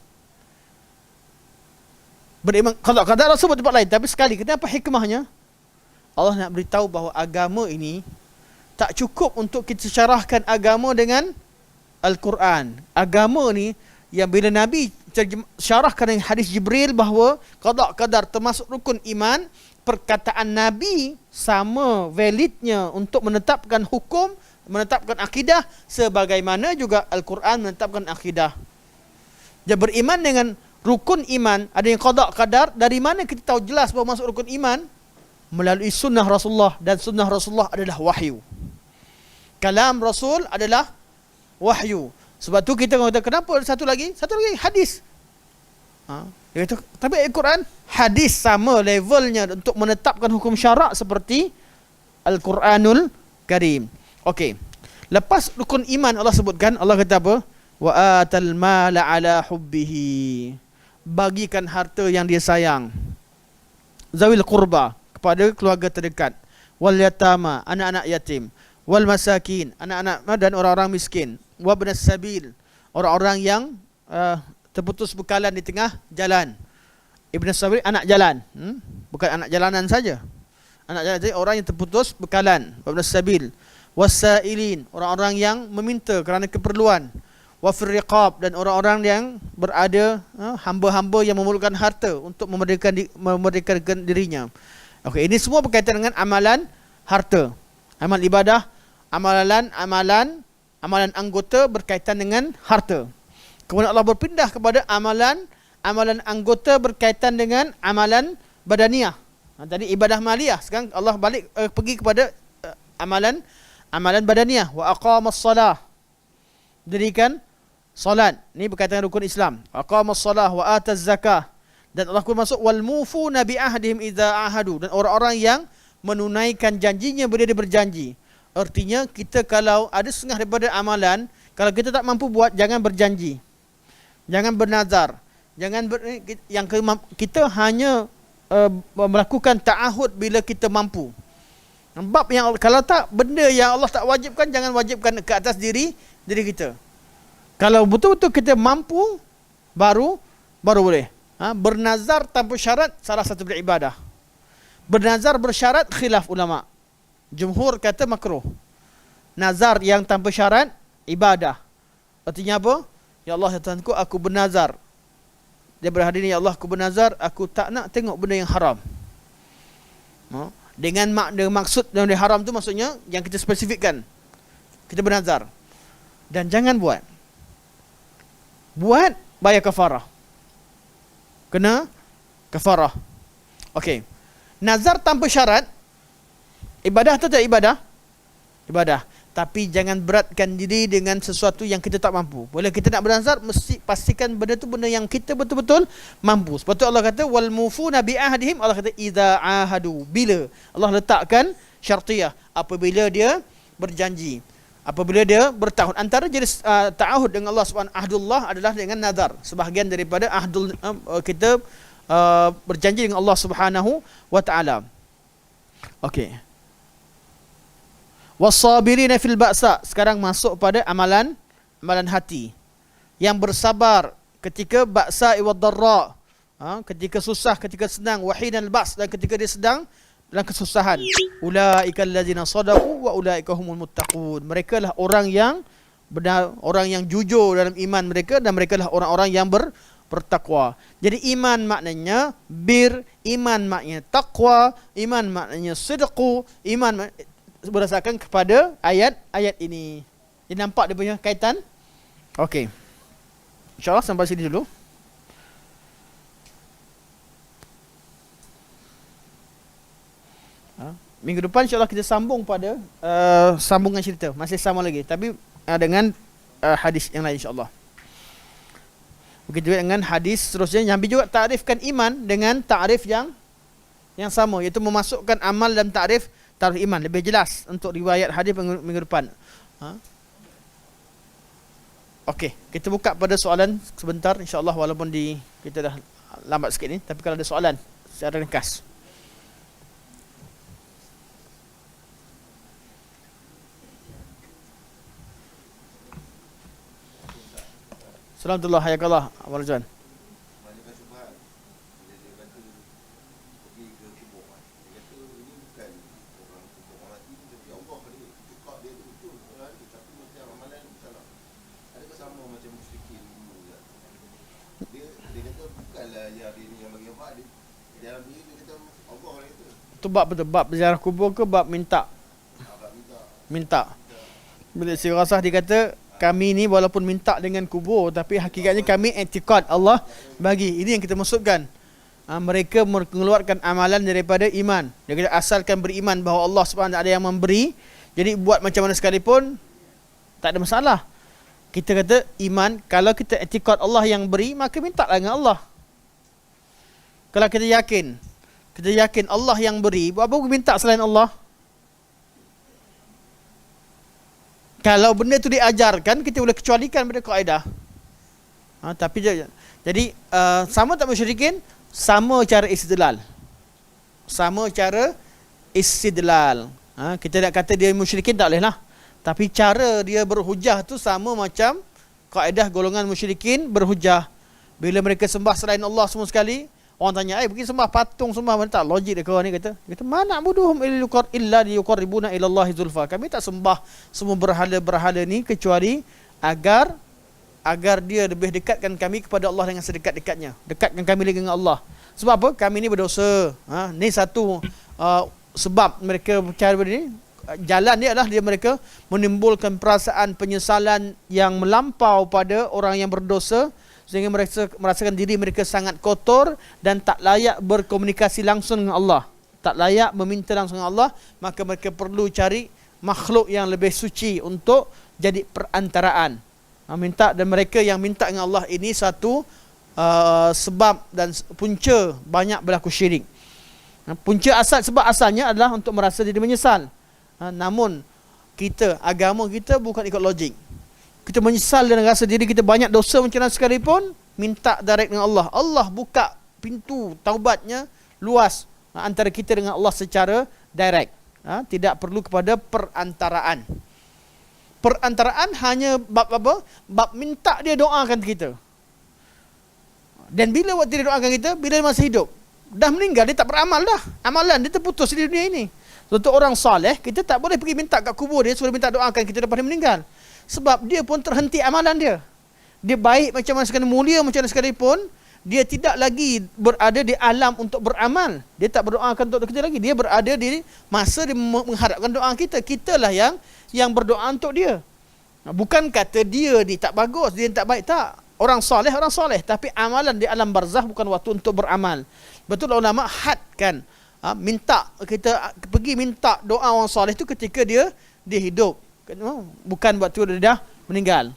Beriman qada qadar Allah sebut tempat lain, tapi sekali. Kenapa hikmahnya? Allah nak beritahu bahawa agama ini tak cukup untuk kita syarahkan agama dengan Al-Quran. Agama ni yang bila Nabi syarahkan dengan hadis Jibril bahawa qada qadar termasuk rukun iman, perkataan Nabi sama validnya untuk menetapkan hukum, menetapkan akidah, sebagaimana juga Al-Quran menetapkan akidah. Dia beriman dengan rukun iman, ada yang qada qadar. Dari mana kita tahu jelas bahawa masuk rukun iman? Melalui sunnah Rasulullah, dan sunnah Rasulullah adalah wahyu. Kalam Rasul adalah wahyu. Sebab tu kita kata, kenapa satu lagi hadis. Dia kata, tapi Al-Quran, hadis sama levelnya untuk menetapkan hukum syarak seperti Al-Quranul Karim. Okey. Lepas rukun iman Allah sebutkan, Allah kata apa? Wa atal mala ala hubbihi. Bagikan harta yang dia sayang. Zawil qurba, kepada keluarga terdekat. Wal yatama, anak-anak yatim. Wal masakin, anak-anak dan orang-orang miskin. Wa ibnas sabil, orang-orang yang terputus bekalan di tengah jalan. Ibnas sabil, anak jalan. Bukan anak jalanan saja. Anak jalan jadi orang yang terputus bekalan. Wa ibnas sabil. Wasailin, orang-orang yang meminta kerana keperluan. Wa fir riqab, dan orang-orang yang berada hamba-hamba yang memerlukan harta untuk memerdekakan dirinya. Okey, ini semua berkaitan dengan amalan harta. Amal ibadah, amalan anggota berkaitan dengan harta. Kemudian Allah berpindah kepada amalan anggota berkaitan dengan amalan badaniah. Tadi ibadah maliyah, sekarang Allah balik pergi kepada amalan badaniah. Wa aqamas salah, dirikan solat. Ini berkaitan dengan rukun Islam. Aqamas salah wa ataz zakah. Dan Allah pun masuk wal mufuna bi ahdihim idza ahadu, dan orang-orang yang menunaikan janjinya bila dia berjanji. Artinya kita kalau ada setengah daripada amalan, kalau kita tak mampu buat, jangan berjanji. Jangan bernazar. Kita hanya melakukan ta'ahud bila kita mampu. Bab yang kalau tak, benda yang Allah tak wajibkan, jangan wajibkan ke atas diri kita. Kalau betul-betul kita mampu, baru boleh. Bernazar tanpa syarat salah satu beribadah. Bernazar bersyarat khilaf ulama. Jumhur kata makruh. Nazar yang tanpa syarat ibadah. Artinya apa? Ya Allah, ya Tuhanku, aku bernazar. Dia berhadiri, ya Allah, aku bernazar, aku tak nak tengok benda yang haram. Dengan maksud yang haram tu maksudnya yang kita spesifikkan. Kita bernazar. Dan jangan buat. Buat, bayar kafarah. Kena kafarah. Okey. Nazar tanpa syarat, ibadah atau tak ibadah? Ibadah. Tapi jangan beratkan diri dengan sesuatu yang kita tak mampu. Boleh kita nak bernazar, mesti pastikan benda tu benda yang kita betul-betul mampu. Sebab tu Allah kata wal mufuna bi ahdihim, Allah kata idza ahadu, bila Allah letakkan syartiyah, apabila dia berjanji, apabila dia bertahun. Antara jenis ta'ahud dengan Allah Subhanahu ahdullah adalah dengan nazar. Sebahagian daripada ahdul kita berjanji dengan Allah Subhanahu wa taala. Okey. Wasabirina fil ba'sa, sekarang masuk pada amalan hati. Yang bersabar ketika ba'sa wad darra, ketika susah, ketika senang, wahinal ba's, dan ketika dia sedang dalam kesusahan. Ulaikal ladzina sadaqu wa ulaika humul muttaqun. Mereka lah orang yang benar, orang yang jujur dalam iman mereka, dan mereka lah orang-orang yang bertakwa. Jadi iman maknanya bir, iman maknanya takwa, iman maknanya sidqu, iman berdasarkan kepada ayat-ayat ini. Jadi nampak dia punya kaitan? Okey. InsyaAllah sampai sini dulu. Minggu depan insyaAllah kita sambung pada sambungan cerita. Masih sama lagi, tapi dengan hadis yang lain insyaAllah. Begitu juga dengan hadis seterusnya. Nabi juga takrifkan iman dengan takrif yang sama, iaitu memasukkan amal dalam takrif iman. Lebih jelas untuk riwayat hadis minggu depan. Okey, kita buka pada soalan sebentar insya-Allah, walaupun kita dah lambat sikit ni, tapi kalau ada soalan secara ringkas. Assalamualaikum hayakallah Abang Razwan. Tu bab betul, bab ziarah kubur ke bab minta? Bila si Rasah dia kata kami ni walaupun minta dengan kubur, tapi hakikatnya kami i'tiqad Allah bagi. Ini yang kita maksudkan. Mereka mengeluarkan amalan daripada iman. Dia kata asalkan beriman bahawa Allah Subhanahu ada yang memberi, jadi buat macam mana sekalipun tak ada masalah. Kita kata iman, kalau kita i'tiqad Allah yang beri, maka mintalah dengan Allah. Kalau kita yakin Allah yang beri, buat apa minta selain Allah? Kalau benda tu diajarkan, kita boleh kecualikan pada kaedah. Tapi jadi sama tak musyrikin? Sama cara istidlal. Kita nak kata dia musyrikin tak boleh lah. Tapi cara dia berhujah tu sama macam kaedah golongan musyrikin berhujah. Bila mereka sembah selain Allah semua sekali, orang tanya, pergi sembah patung, sembah mana? Tak logik dia kawan ni kata. Dia kata, mana buduhum illa liyuqarribuna ila Allahi zulfa. Kami tak sembah semua berhala-berhala ni kecuali agar dia lebih dekatkan kami kepada Allah dengan sedekat-dekatnya. Dekatkan kami lagi dengan Allah. Sebab apa? Kami ni berdosa. Ni satu sebab mereka cara ni. Jalan dia adalah mereka menimbulkan perasaan penyesalan yang melampau pada orang yang berdosa, sehingga mereka merasakan diri mereka sangat kotor dan tak layak berkomunikasi langsung dengan Allah, tak layak meminta langsung dengan Allah. Maka mereka perlu cari makhluk yang lebih suci untuk jadi perantaraan. Minta, dan mereka yang minta dengan Allah ini satu sebab dan punca banyak berlaku syirik. Punca sebab asalnya adalah untuk merasa diri menyesal. Namun agama kita bukan ikut logik. Kita menyesal dan rasa diri kita banyak dosa macam mana sekalipun, minta direct dengan Allah. Allah buka pintu taubatnya luas antara kita dengan Allah secara direct. Tidak perlu kepada perantaraan. Perantaraan hanya bab apa? Bab minta dia doakan kita. Dan bila waktu dia doakan kita, bila dia masih hidup, dah meninggal, dia tak beramal dah. Amalan dia terputus di dunia ini. Untuk orang soleh, kita tak boleh pergi minta kat kubur dia suruh minta doakan kita lepas dia meninggal. Sebab dia pun terhenti amalan dia. Dia baik macam mana sekalipun, mulia macam mana sekalipun, dia tidak lagi berada di alam untuk beramal. Dia tak berdoakan untuk kita lagi. Dia berada di masa dia mengharapkan doa kita. Kitalah yang berdoa untuk dia. Bukan kata dia ni tak bagus, dia tak baik. Tak. Orang soleh. Tapi amalan di alam barzah bukan waktu untuk beramal. Betul ulama hadkan minta, kita pergi minta doa orang soleh tu ketika dia hidup, bukan waktu dia dah meninggal.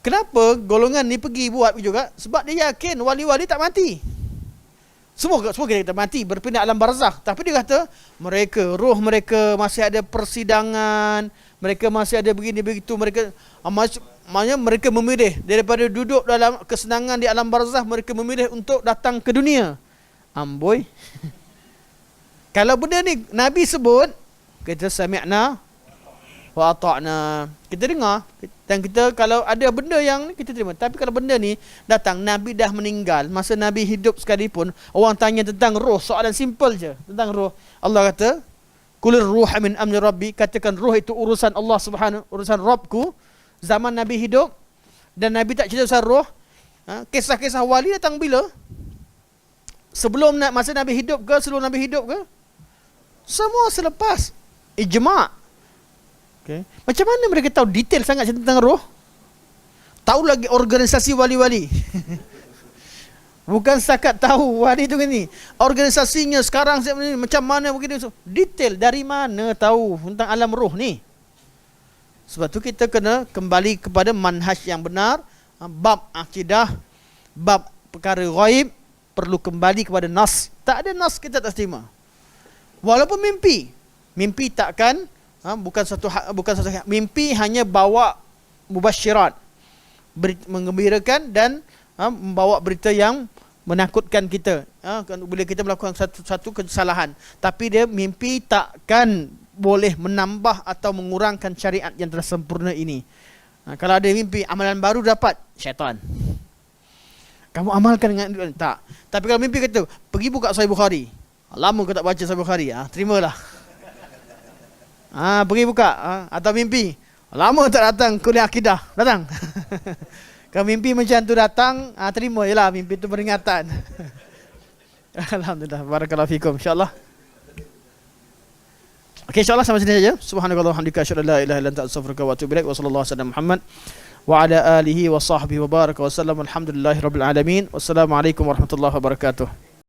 Kenapa golongan ni pergi buat juga? Sebab dia yakin wali-wali tak mati. Semua kita mati, berpindah alam barzakh. Tapi dia kata mereka, roh mereka masih ada persidangan, mereka masih ada begini begitu, mereka maknanya mereka memilih daripada duduk dalam kesenangan di alam barzakh, mereka memilih untuk datang ke dunia. Amboi. Kalau benda ni Nabi sebut, kita sami'na wa ata'na, kita dengar, dan kita kalau ada benda yang ni kita terima. Tapi kalau benda ni datang Nabi dah meninggal, masa Nabi hidup sekalipun, orang tanya tentang roh, soalan simple je tentang roh, Allah kata kulir ruha min amri rabbi, katakan roh itu urusan Allah Subhanahu, urusan Rabbku. Zaman Nabi hidup dan Nabi tak cerita pasal roh. Kisah-kisah wali datang bila? Sebelum masa Nabi hidup ke, sebelum Nabi hidup ke? Semua selepas. Ijma'. Okay. Macam mana mereka tahu detail sangat tentang roh? Tahu lagi organisasi wali-wali. Bukan setakat tahu wali tu ni, organisasinya sekarang macam mana begini, detail. Dari mana tahu tentang alam roh ni? Sebab tu kita kena kembali kepada manhaj yang benar. Bab akidah, bab perkara ghaib, perlu kembali kepada nas. Tak ada nas kita tak terima. Walaupun mimpi takkan, bukan satu mimpi hanya bawa mubasyirat, menggembirakan dan membawa berita yang menakutkan kita bila kita melakukan satu kesalahan. Tapi dia mimpi takkan boleh menambah atau mengurangkan syariat yang telah sempurna ini. Kalau ada mimpi amalan baru dapat, syaitan. Kamu amalkan dengan tak. Tapi kalau mimpi kata pergi buka Sahih Bukhari, lama kau tak baca Sahih Bukhari, terimalah. Pergi buka, atau mimpi lama tak datang kuliah akidah, datang. Kalau mimpi macam tu datang, terima je lah, mimpi tu peringatan. Alhamdulillah, barakallahu fikum, insyaAllah. Okay, insyaAllah sampai sini saja. Subhanakallah walhamdulillah, asyhadu an la ilaha illa anta, astaghfiruka wa atubu ilaik. Wa sallallahu alaihi wasallam Muhammad wa ala alihi wa sahbihi wa baraka wa sallam. Alhamdulillahirabbil alamin. Wassalamualaikum warahmatullahi wabarakatuh.